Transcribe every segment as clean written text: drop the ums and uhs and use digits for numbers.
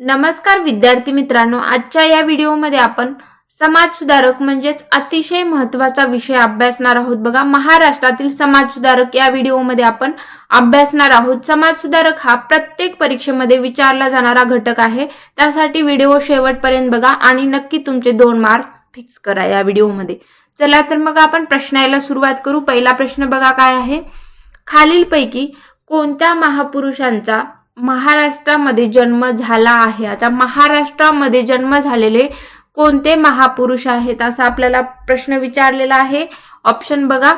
नमस्कार विद्यार्थी मित्रांनो, आजच्या या व्हिडिओमध्ये आपण समाज सुधारक म्हणजेच अतिशय महत्त्वाचा विषय अभ्यासणार आहोत। बघा, महाराष्ट्रातील समाज सुधारक या व्हिडिओमध्ये आपण अभ्यासणार आहोत। समाज सुधारक हा प्रत्येक परीक्षेमध्ये विचारला जाणारा घटक आहे, त्यासाठी व्हिडिओ शेवटपर्यंत बघा आणि नक्की तुमचे 2 मार्क्स फिक्स करा या व्हिडिओमध्ये। चला तर मग आपण प्रश्नाला सुरुवात करू। पहिला प्रश्न बघा काय आहे, खालीलपैकी कोणत्या महापुरुषांचा महाराष्ट्रामध्ये जन्म झाला आहे। आता महाराष्ट्रामध्ये जन्म झालेले कोणते महापुरुष आहेत असा आपल्याला प्रश्न विचारलेला आहे। ऑप्शन बघा,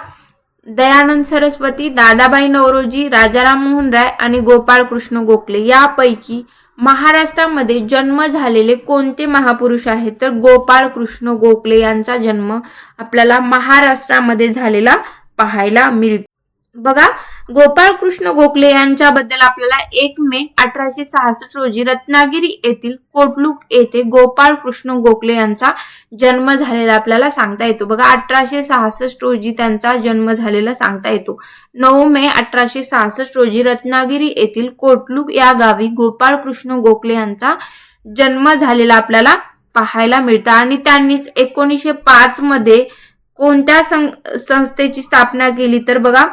दयानंद सरस्वती, दादाबाई नौरोजी, राजाराम मोहन राय आणि गोपाळ कृष्ण गोखले। यापैकी महाराष्ट्रामध्ये जन्म झालेले कोणते महापुरुष आहेत, तर गोपाळ कृष्ण गोखले यांचा जन्म आपल्याला महाराष्ट्रामध्ये झालेला पाहायला मिळतो। बघा, गोपाळ कृष्ण गोखले यांच्याबद्दल आपल्याला 1 मे 1866 रोजी रत्नागिरी येथील कोटलूक येथे गोपाळ कृष्ण गोखले यांचा जन्म झालेला आपल्याला सांगता येतो। बघा, 1866 रोजी त्यांचा जन्म झालेला सांगता येतो। 9 मे 1866 रोजी रत्नागिरी येथील कोटलूक या गावी गोपाळ कृष्ण गोखले यांचा जन्म झालेला आपल्याला पाहायला मिळतं। आणि त्यांनीच 1905 मध्ये कोणत्या संस्थेची स्थापना केली, तर बघा,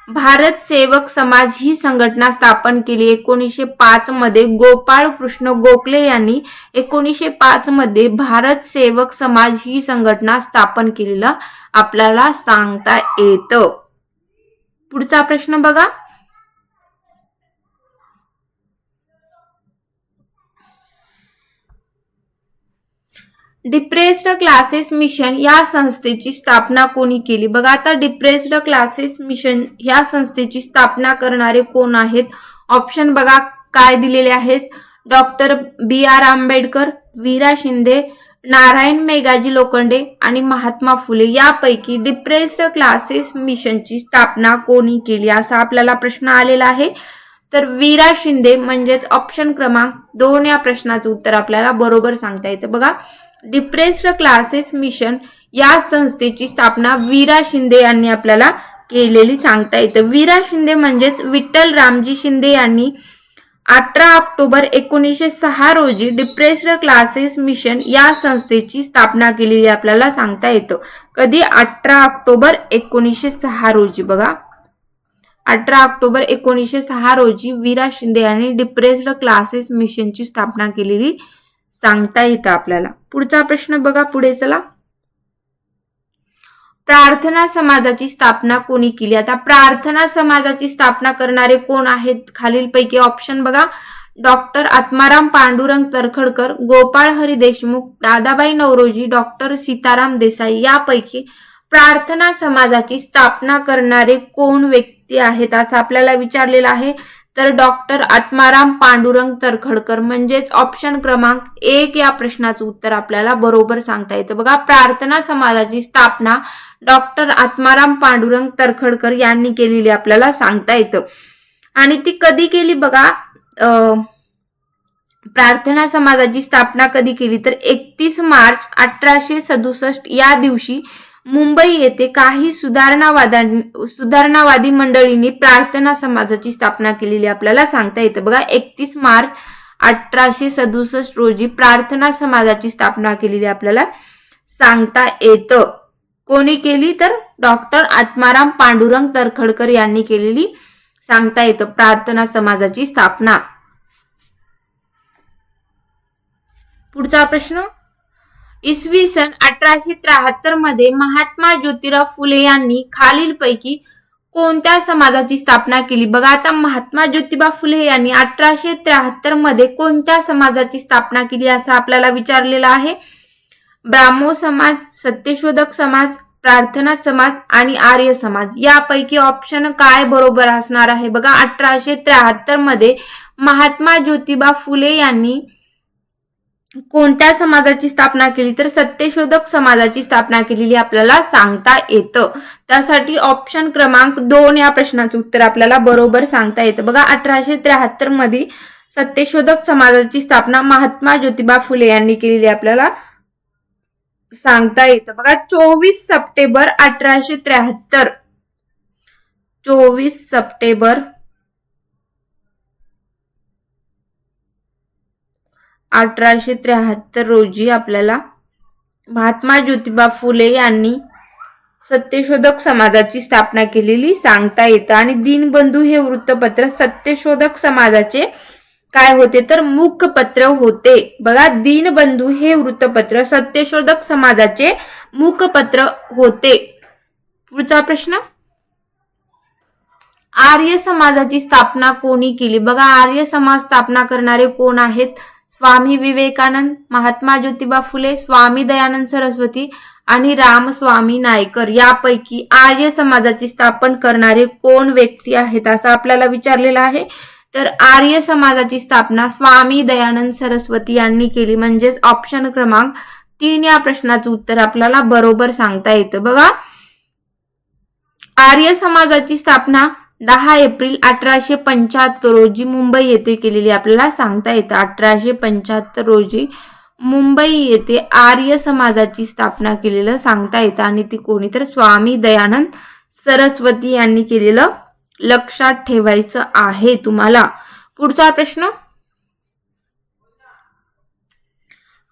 भारत सेवक समाज ही संघटना स्थापन केली 1905 मध्ये। गोपाळ कृष्ण गोखले यांनी 1905 मध्ये भारत सेवक समाज ही संघटना स्थापन केलेला आपल्याला सांगता येतं। पुढचा प्रश्न बघा, डिप्रेस्ड क्लासेस मिशन या संस्थेची स्थापना कोणी केली। बघा, आता डिप्रेस्ड क्लासेस मिशन या संस्थेची स्थापना करणारे कोण आहेत। ऑप्शन बघा काय दिलेले आहेत, डॉक्टर B.R. आंबेडकर, वीरा शिंदे, नारायण मेघाजी लोखंडे आणि महात्मा फुले। यापैकी डिप्रेस्ड क्लासेस मिशनची स्थापना कोणी केली असा आपल्याला प्रश्न आलेला आहे, तर वीरा शिंदे म्हणजेच ऑप्शन क्रमांक 2 या प्रश्नाचं उत्तर आपल्याला बरोबर सांगता येतं। बघा, डिप्रेस्ड क्लासेस मिशन या संस्थेची स्थापना वीरा शिंदे यांनी आपल्याला केलेली सांगता येतं। वीरा शिंदे म्हणजेच विठ्ठल रामजी शिंदे यांनी 18 ऑक्टोबर 1906 रोजी डिप्रेस्ड क्लासेस मिशन या संस्थेची स्थापना केलेली आपल्याला सांगता येतं। कधी, 18 ऑक्टोबर 1906 रोजी। बघा, 18 ऑक्टोबर 1906 रोजी वीरा शिंदे यांनी डिप्रेस्ड क्लासेस मिशनची स्थापना केलेली सांगता येतं आपल्याला। पुढचा प्रश्न बघा, पुढे चला, प्रार्थना समाजाची स्थापना कोणी केली। आता प्रार्थना समाजाची स्थापना करणारे कोण आहेत खालीलपैकी। ऑप्शन बघा, डॉक्टर आत्माराम पांडुरंग तर्खडकर, गोपाळ हरी देशमुख, दादाबाई नौरोजी, डॉक्टर सीताराम देसाई। यापैकी प्रार्थना समाजाची स्थापना करणारे कोण व्यक्ती आहेत असं आपल्याला विचारलेलं आहे, तर डॉक्टर आत्माराम पांडुरंग तर्खडकर म्हणजेच ऑप्शन क्रमांक 1 या प्रश्नाचं उत्तर आपल्याला बरोबर सांगता येतं। बघा, प्रार्थना समाजाची स्थापना डॉक्टर आत्माराम पांडुरंग तर्खडकर यांनी केलेली आपल्याला सांगता येतं। आणि ती कधी केली बघा, प्रार्थना समाजाची स्थापना कधी केली, तर 31 मार्च 1867 या दिवशी मुंबई येथे काही सुधारणावादी मंडळींनी प्रार्थना समाजाची स्थापना केलेली आपल्याला सांगता येतं। बघा, 31 मार्च 1867 रोजी प्रार्थना समाजाची स्थापना केलेली आपल्याला सांगता येतं। कोणी केली, तर डॉक्टर आत्माराम पांडुरंग तर्खडकर यांनी केलेली सांगता येतं प्रार्थना समाजाची स्थापना। पुढचा प्रश्न, इसवी सन 1873 मध्ये महात्मा ज्योतिराव फुले यांनी खालीलपैकी कोणत्या समाजाची स्थापना केली। बघा, आता महात्मा ज्योतिबा फुले यांनी 1873 मध्ये कोणत्या समाजाची स्थापना केली असं आपल्याला विचारलेलं आहे। ब्राह्मो समाज, सत्यशोधक समाज, प्रार्थना समाज आणि आर्य समाज। यापैकी ऑप्शन काय बरोबर असणार आहे। बघा, 1873 मध्ये महात्मा ज्योतिबा फुले यांनी कोणत्या समाजाची स्थापना केली, तर सत्यशोधक समाजाची स्थापना केलेली आपल्याला सांगता येतं। त्यासाठी ऑप्शन क्रमांक 2 या प्रश्नाचं उत्तर आपल्याला बरोबर सांगता येतं। बघा, 1873 मध्ये सत्यशोधक समाजाची स्थापना महात्मा ज्योतिबा फुले यांनी केलेली आपल्याला सांगता येतं। बघा, 24 सप्टेंबर 1873, 24 सप्टेंबर 1873 रोजी आपल्याला महात्मा ज्योतिबा फुले यांनी सत्यशोधक समाजाची स्थापना केलेली सांगता येतं. आणि दीनबंधू हे वृत्तपत्र सत्यशोधक समाजाचे काय होते तर मुखपत्र होते. बघा, दीनबंधू हे वृत्तपत्र सत्यशोधक समाजाचे मुखपत्र होते. पुढचा प्रश्न, आर्य समाजाची स्थापना कोणी केली? बघा, आर्य समाज स्थापना करणारे कोण आहेत? स्वामी विवेकानंद, महात्मा ज्योतिबा फुले, स्वामी दयानंद सरस्वती आणि रामस्वामी नायकर. यापैकी आर्य समाजाची स्थापन करणारे कोण व्यक्ती आहेत असं आपल्याला विचारलेलं आहे. तर आर्य समाजाची स्थापना स्वामी दयानंद सरस्वती यांनी केली. म्हणजेच ऑप्शन क्रमांक 3 या प्रश्नाचं उत्तर आपल्याला बरोबर सांगता येतं. बघा, आर्य समाजाची स्थापना 10 एप्रिल 1875 रोजी मुंबई येथे केलेली आपल्याला सांगता येतं. 1875 रोजी मुंबई येथे आर्य समाजाची स्थापना केलेलं सांगता येतं. आणि ती कोणी तर स्वामी दयानंद सरस्वती यांनी केलेलं लक्षात ठेवायचं आहे तुम्हाला. पुढचा प्रश्न,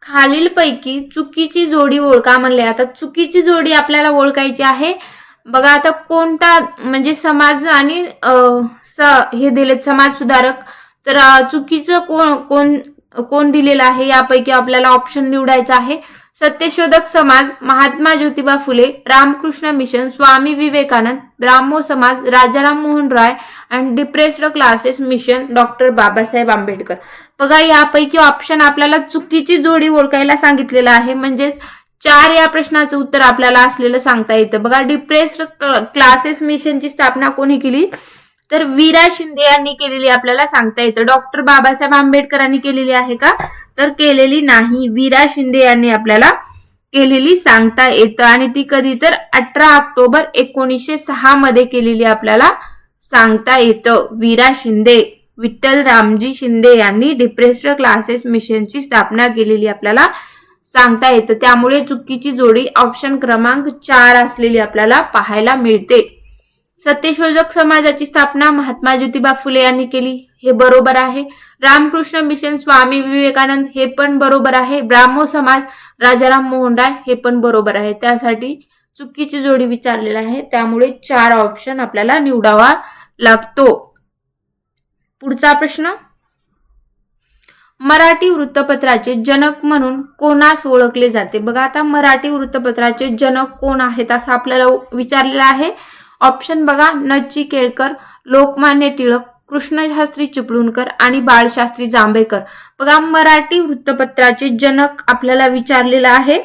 खालीलपैकी चुकीची जोडी ओळखा म्हणले. आता चुकीची जोडी आपल्याला ओळखायची आहे. बघा, आता कोणता म्हणजे समाज आणि हे दिलेत समाज सुधारक. तर चुकीचं कोण दिलेलं आहे यापैकी आपल्याला ऑप्शन निवडायचा आहे. सत्यशोधक समाज, महात्मा ज्योतिबा फुले, रामकृष्ण मिशन, स्वामी विवेकानंद, ब्राह्मो समाज, राजाराम मोहन राय आणि depressed classes mission, doctor Babasaheb Ambedkar. बघा, यापैकी ऑप्शन आपल्याला चुकीची जोडी ओळखायला सांगितलेलं आहे. म्हणजे 4 या प्रश्नाचं उत्तर आपल्याला असलेलं सांगता येतं. बघा, डिप्रेस्ड क्लासेस मिशनची स्थापना कोणी केली तर वीरा शिंदे यांनी केलेली आपल्याला सांगता येतं. डॉक्टर बाबासाहेब आंबेडकरांनी केलेली आहे का तर केलेली नाही. वीरा शिंदे यांनी आपल्याला केलेली सांगता येतं. आणि ती कधी तर 18 ऑक्टोबर 1906 मध्ये केलेली आपल्याला सांगता येतं. वीरा शिंदे, विठ्ठल रामजी शिंदे यांनी डिप्रेस्ड क्लासेस मिशनची स्थापना केलेली आपल्याला सांगता येतं. त्यामुळे चुकीची जोडी ऑप्शन क्रमांक 4 असलेली आपल्याला पाहायला मिळते. सत्यशोधक समाजाची स्थापना महात्मा ज्योतिबा फुले यांनी केली, हे बरोबर आहे. रामकृष्ण मिशन स्वामी विवेकानंद, हे पण बरोबर आहे. ब्राह्मो समाज राजाराम मोहन राय, हे पण बरोबर आहे. त्यासाठी चुकीची जोडी विचारलेला आहे. त्यामुळे 4 ऑप्शन आपल्याला निवडावा लागतो. पुढचा प्रश्न, मराठी वृत्तपत्राचे जनक म्हणून कोणास ओळखले जाते? बघा, आता मराठी वृत्तपत्राचे जनक कोण आहेत असं आपल्याला विचारलेलं आहे. ऑप्शन बघा, नची केळकर, लोकमान्य टिळक, कृष्णशास्त्री चिपळूणकर आणि बाळशास्त्री जांभेकर. बघा, मराठी वृत्तपत्राचे जनक आपल्याला विचारलेलं आहे.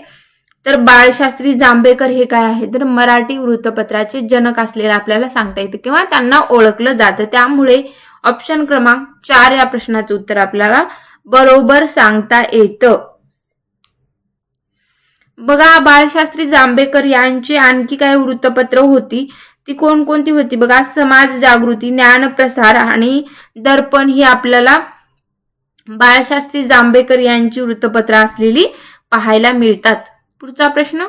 तर बाळशास्त्री जांभेकर हे काय आहे तर मराठी वृत्तपत्राचे जनक असलेलं आपल्याला सांगता येतं किंवा त्यांना ओळखलं जातं. त्यामुळे ऑप्शन क्रमांक 4 या प्रश्नाचं उत्तर आपल्याला बरोबर सांगता येतं. बघा, बाळशास्त्री जांभेकर यांची आणखी काय वृत्तपत्र होती ती कोणकोणती होती? बघा, समाज जागृती, ज्ञानप्रसार आणि दर्पण ही आपल्याला बाळशास्त्री जांभेकर यांची वृत्तपत्र असलेली पाहायला मिळतात. पुढचा प्रश्न,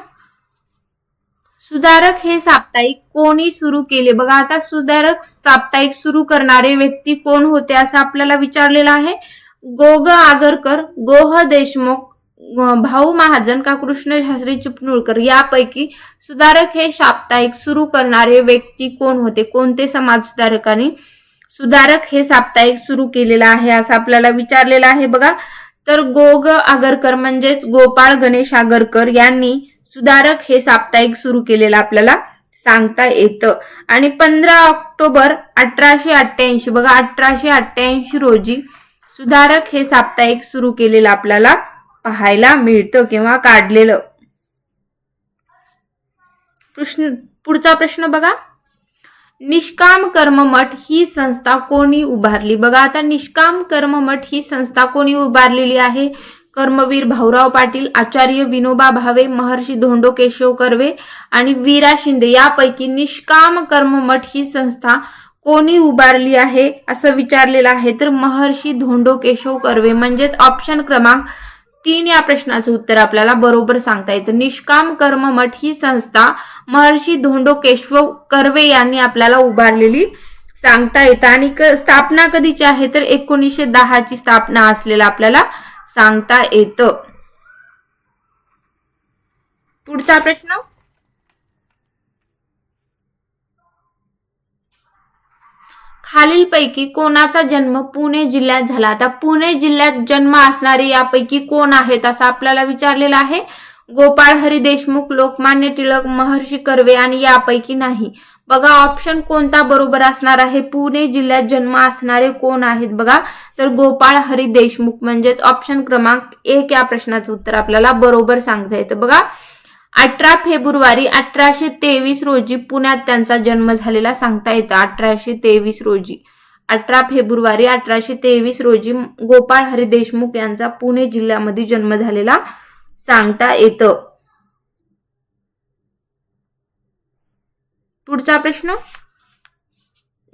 सुधारक हे साप्ताहिक कोणी सुरू केले? बघा, आता सुधारक साप्ताहिक सुरू करणारे व्यक्ती कोण होते असं आपल्याला विचारलेलं आहे. गोग आगरकर, गोह देशमुख, भाऊ महाजन का कृष्णशास्त्री चिपळूणकर. यापैकी सुधारक हे साप्ताहिक सुरू करणारे व्यक्ती कोण होते? कोणते समाज सुधारकांनी सुधारक हे साप्ताहिक सुरू केलेलं आहे असं आपल्याला विचारलेलं आहे. बघा, तर गोग आगरकर म्हणजेच गोपाळ गणेश आगरकर यांनी सुधारक हे साप्ताहिक सुरू केलेलं आपल्याला सांगता येतं. आणि 15 ऑक्टोबर 1888, बघा 1888 रोजी सुधारक हे साप्ताहिक सुरू केलेलं आपल्याला पाहायला मिळतं किंवा काढलेलं. पुढचा प्रश्न बघा, निष्काम कर्ममठ ही संस्था कोणी उभारली? बघा, आता निष्काम कर्ममठ ही संस्था कोणी उभारलेली आहे? कर्मवीर भाऊराव पाटील, आचार्य विनोबा भावे, महर्षी धोंडो केशव कर्वे आणि वीरा शिंदे. यापैकी निष्काम कर्ममठ ही संस्था कोणी उभारली आहे असं विचारलेलं आहे. तर महर्षी धोंडो केशव कर्वे. म्हणजेच ऑप्शन क्रमांक 3 या प्रश्नाचं उत्तर आपल्याला बरोबर सांगता येतं. निष्काम कर्ममठ ही संस्था महर्षी धोंडो केशव कर्वे यांनी आपल्याला उभारलेली सांगता येतं. आणि स्थापना कधीची आहे तर 1910 ची स्थापना असलेला आपल्याला सांगता येतं. पुढचा प्रश्न, खालीलपैकी कोणाचा जन्म पुणे जिल्ह्यात झाला? आता पुणे जिल्ह्यात जन्म असणारे यापैकी कोण आहेत असं आपल्याला विचारलेलं आहे. गोपाळ हरी देशमुख, लोकमान्य टिळक, महर्षी कर्वे आणि यापैकी नाही. बघा ऑप्शन कोणता बरोबर असणार आहे? पुणे जिल्ह्यात जन्म असणारे कोण आहेत बघा, तर गोपाळ हरी देशमुख म्हणजेच ऑप्शन क्रमांक 1 या प्रश्नाचं उत्तर आपल्याला बरोबर सांगता येतं. बघा 18 फेब्रुवारी 1823 रोजी पुण्यात त्यांचा जन्म झालेला सांगता येतं. 1823 रोजी, 18 फेब्रुवारी 1823 रोजी गोपाळ हरी देशमुख यांचा पुणे जिल्ह्यामध्ये जन्म झालेला सांगता येतं. पुढचा प्रश्न,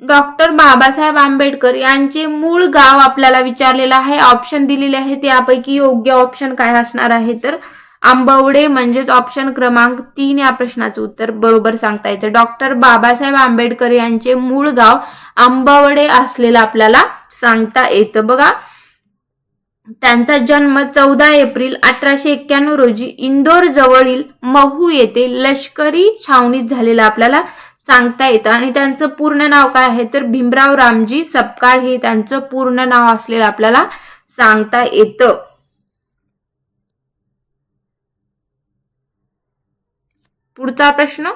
डॉक्टर बाबासाहेब आंबेडकर यांचे मूळ गाव आपल्याला विचारलेलं आहे. ऑप्शन दिलेले आहेत, यापैकी योग्य ऑप्शन काय असणार आहे? तर आंबवडे म्हणजेच ऑप्शन क्रमांक 3 या प्रश्नाचं उत्तर बरोबर सांगता येतं. डॉक्टर बाबासाहेब आंबेडकर यांचे मूळ गाव आंबवडे असलेलं आपल्याला सांगता येतं. बघा त्यांचा जन्म 14 एप्रिल 1891 रोजी इंदोर जवळील महू येथे लष्करी छावणीत झालेला आपल्याला सांगता येतं. आणि त्यांचं पूर्ण नाव काय आहे? तर भीमराव रामजी सपकाळ हे त्यांचं पूर्ण नाव असलेलं आपल्याला सांगता येतं. पुढचा प्रश्न,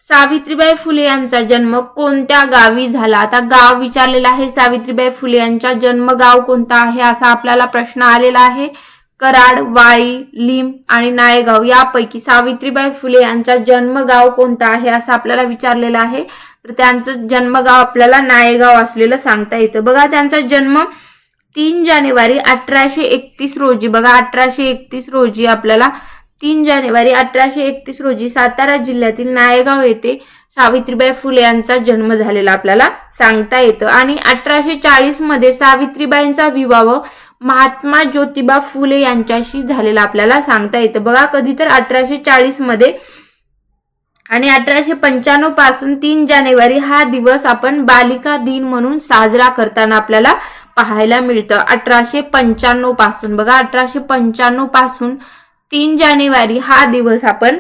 सावित्रीबाई फुले यांचा जन्म कोणत्या गावी झाला? आता गाव विचारलेला आहे. सावित्रीबाई फुले यांचा जन्मगाव कोणता आहे असा आपल्याला प्रश्न आलेला आहे. कराड, वाई, लिंब आणि नायगाव यापैकी सावित्रीबाई फुले यांचा जन्मगाव कोणता आहे असं आपल्याला विचारलेलं आहे. तर त्यांचं जन्मगाव आपल्याला नायगाव असलेलं सांगता येतं. बघा त्यांचा जन्म 3 जानेवारी 1831 रोजी, बघा 1831 रोजी आपल्याला 3 जानेवारी 1831 रोजी सातारा जिल्ह्यातील नायगाव येथे सावित्रीबाई फुले यांचा जन्म झालेला आपल्याला सांगता येतं. आणि 1840 मध्ये सावित्रीबाईंचा विवाह महात्मा ज्योतिबा फुले यांच्याशी झालेला आपल्याला सांगता येतं. बघा कधी तर 1840 मध्ये. आणि 1895 पासून 3 जानेवारी हा दिवस आपण बालिका दिन म्हणून साजरा करताना आपल्याला पाहायला मिळतं. 1895 पासून, बघा 1895 पासून 3 जानेवारी हा दिवस आपण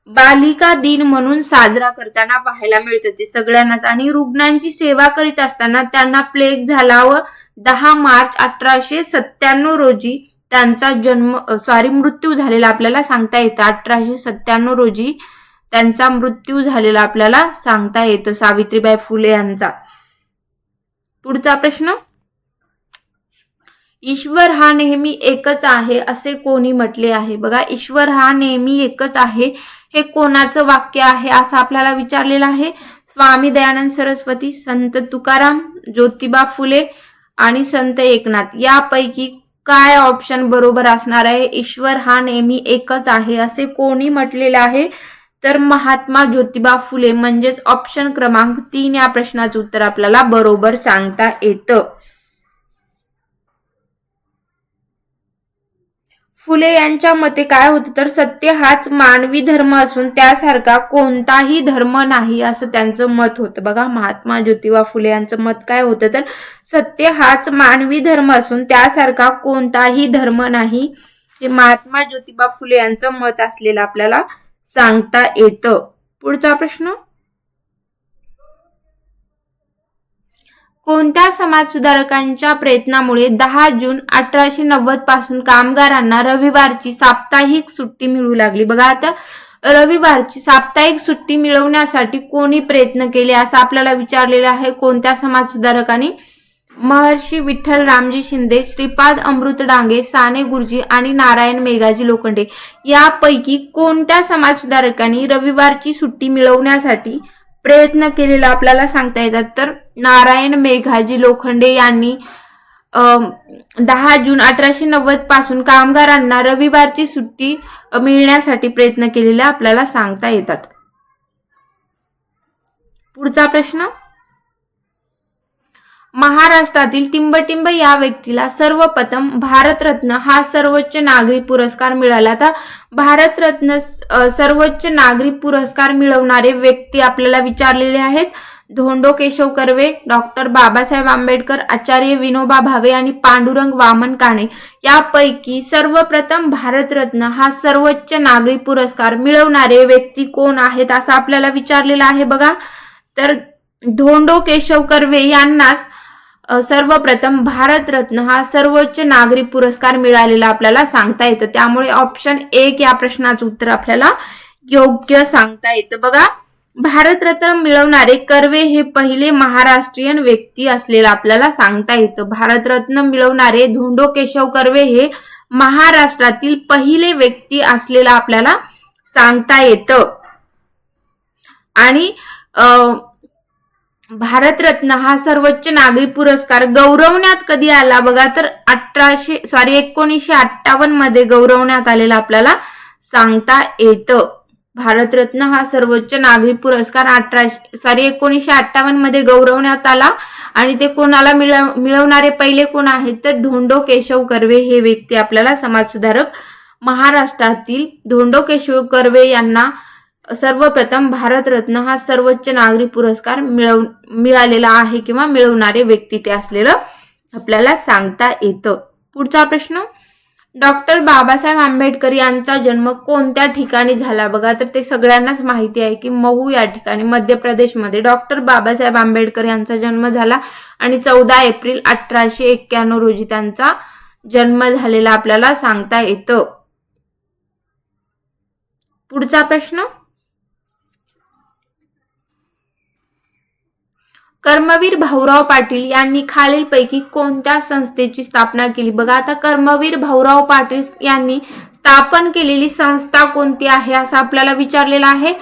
बालिका दिन म्हणून साजरा करताना पाहायला मिळतं ते सगळ्यांनाच. आणि रुग्णांची सेवा करीत असताना त्यांना प्लेग झाला व 10 मार्च 1897 रोजी त्यांचा मृत्यू झालेला आपल्याला सांगता येतं. 1897 रोजी त्यांचा मृत्यू झालेला आपल्याला सांगता येतं सावित्रीबाई फुले यांचा. पुढचा प्रश्न, ईश्वर हा नेहमी एकच आहे असे कोणी म्हटले आहे? बघा ईश्वर हा नेहमी एकच आहे हे कोणाचं वाक्य आहे असं आपल्याला विचारलेलं आहे. स्वामी दयानंद सरस्वती, संत तुकाराम, ज्योतिबा फुले आणि संत एकनाथ यापैकी काय ऑप्शन बरोबर असणार आहे? ईश्वर हा नेहमी एकच आहे असे कोणी म्हटलेलं आहे? तर महात्मा ज्योतिबा फुले म्हणजेच ऑप्शन क्रमांक 3 या प्रश्नाचं उत्तर आपल्याला बरोबर सांगता येतं. फुले यांच्या मते काय होतं? तर सत्य हाच मानवी धर्म असून त्यासारखा कोणताही धर्म नाही असं त्यांचं मत होतं. बघा महात्मा ज्योतिबा फुले यांचं मत काय होतं? तर सत्य हाच मानवी धर्म असून त्यासारखा कोणताही धर्म नाही हे महात्मा ज्योतिबा फुले यांचं मत असलेलं आपल्याला सांगता येतं. पुढचा प्रश्न, कोणत्या समाजसुधारकांच्या प्रयत्नामुळे 10 जून 1890 पासून कामगारांना रविवारची साप्ताहिक सुट्टी मिळू लागली? बघा आता रविवारची साप्ताहिक सुट्टी मिळवण्यासाठी कोणी प्रयत्न केले असं आपल्याला विचारलेलं आहे. कोणत्या समाजसुधारकांनी? महर्षी विठ्ठल रामजी शिंदे, श्रीपाद अमृत डांगे, साने गुरुजी आणि नारायण मेघाजी लोखंडे यापैकी कोणत्या समाजसुधारकांनी रविवारची सुट्टी मिळवण्यासाठी प्रयत्न केलेला आपल्याला सांगता येतात? तर नारायण मेघाजी लोखंडे यांनी 10 जून 1890 पासून कामगारांना रविवारची सुट्टी मिळण्यासाठी प्रयत्न केलेला आपल्याला सांगता येतात. पुढचा प्रश्न, महाराष्ट्रातील टिंबटिंब या व्यक्तीला सर्वप्रथम भारतरत्न हा सर्वोच्च नागरी पुरस्कार मिळाला. आता भारतरत्न सर्वोच्च नागरी पुरस्कार मिळवणारे व्यक्ती आपल्याला विचारलेले आहेत. धोंडो केशव कर्वे, डॉक्टर बाबासाहेब आंबेडकर, आचार्य विनोबा भावे आणि पांडुरंग वामन काणे यापैकी सर्वप्रथम भारतरत्न हा सर्वोच्च नागरी पुरस्कार मिळवणारे व्यक्ती कोण आहेत असं आपल्याला विचारलेलं आहे बघा. तर धोंडो केशव कर्वे यांनाच सर्वप्रथम भारतरत्न हा सर्वोच्च नागरी पुरस्कार मिळालेला आपल्याला सांगता येतं. त्यामुळे ऑप्शन 1 या प्रश्नाचं उत्तर आपल्याला योग्य सांगता येतं बघा. भारतरत्न मिळवणारे कर्वे हे पहिले महाराष्ट्रीयन व्यक्ती असलेला आपल्याला सांगता येतं. भारतरत्न मिळवणारे धोंडो केशव कर्वे हे महाराष्ट्रातील पहिले व्यक्ती असलेला आपल्याला सांगता येतं. आणि भारतरत्न हा सर्वोच्च नागरी पुरस्कार गौरवण्यात कधी आला बघा, तर 1958 मध्ये गौरवण्यात आलेला आपल्याला सांगता येतं. भारतरत्न हा सर्वोच्च नागरी पुरस्कार 1958 मध्ये गौरवण्यात आला. आणि ते कोणाला मिळवणारे पहिले कोण आहेत, तर धोंडो केशव कर्वे हे व्यक्ती आपल्याला समाजसुधारक महाराष्ट्रातील धोंडो केशव कर्वे यांना सर्वप्रथम भारतरत्न हा सर्वोच्च नागरी पुरस्कार मिळालेला आहे किंवा मिळवणारे व्यक्ती ते असलेलं आपल्याला सांगता येतं. पुढचा प्रश्न, डॉक्टर बाबासाहेब आंबेडकर यांचा जन्म कोणत्या ठिकाणी झाला बघा. तर ते सगळ्यांनाच माहिती आहे की महू या ठिकाणी मध्य प्रदेशमध्ये डॉक्टर बाबासाहेब आंबेडकर यांचा जन्म झाला आणि 14 एप्रिल 1891 रोजी त्यांचा जन्म झालेला आपल्याला सांगता येतं. पुढचा प्रश्न, कर्मवीर भाऊराव पाटील यांनी खालीलपैकी कोणत्या संस्थेची स्थापना केली बघा. आता कर्मवीर भाऊराव पाटील यांनी स्थापन केलेली संस्था कोणती आहे असं आपल्याला विचारलेलं आहे.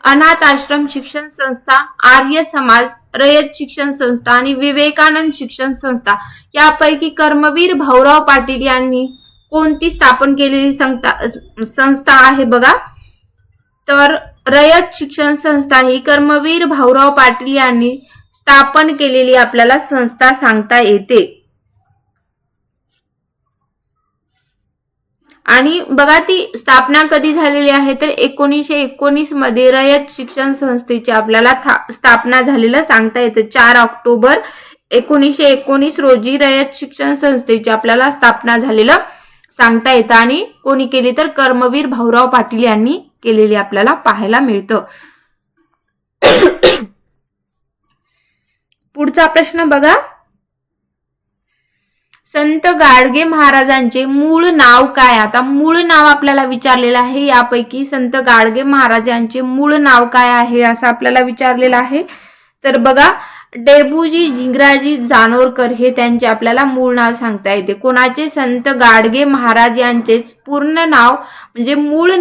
अनाथ आश्रम शिक्षण संस्था, आर्य समाज, रयत शिक्षण संस्था आणि विवेकानंद शिक्षण संस्था यापैकी कर्मवीर भाऊराव पाटील यांनी कोणती स्थापन केलेली संस्था आहे बघा. तर रयत शिक्षण संस्था ही कर्मवीर भाऊराव पाटील यांनी स्थापन केलेली आपल्याला संस्था सांगता येते. आणि बघा ती स्थापना कधी झालेली आहे, तर 1919 मध्ये रयत शिक्षण संस्थेची आपल्याला स्थापना झालेलं सांगता येतं. 4 ऑक्टोबर 1919 रोजी रयत शिक्षण संस्थेची आपल्याला स्थापना झालेलं सांगता येतं. आणि कोणी केली, तर कर्मवीर भाऊराव पाटील यांनी केलेली आपल्याला पाहायला मिळतं. पुढचा प्रश्न बघा, संत गाडगे महाराजांचे मूळ नाव काय. आता मूळ नाव आपल्याला विचारलेलं आहे. यापैकी संत गाडगे महाराजांचे मूळ नाव काय आहे असं आपल्याला विचारलेलं आहे. तर बघा, डेबूजी झिंगराजी जानोरकर हे त्यांचे आपल्याला मूळ नाव सांगता येते. कोणाचे, संत गाडगे महाराज यांचेच पूर्ण नाव म्हणजे मूळ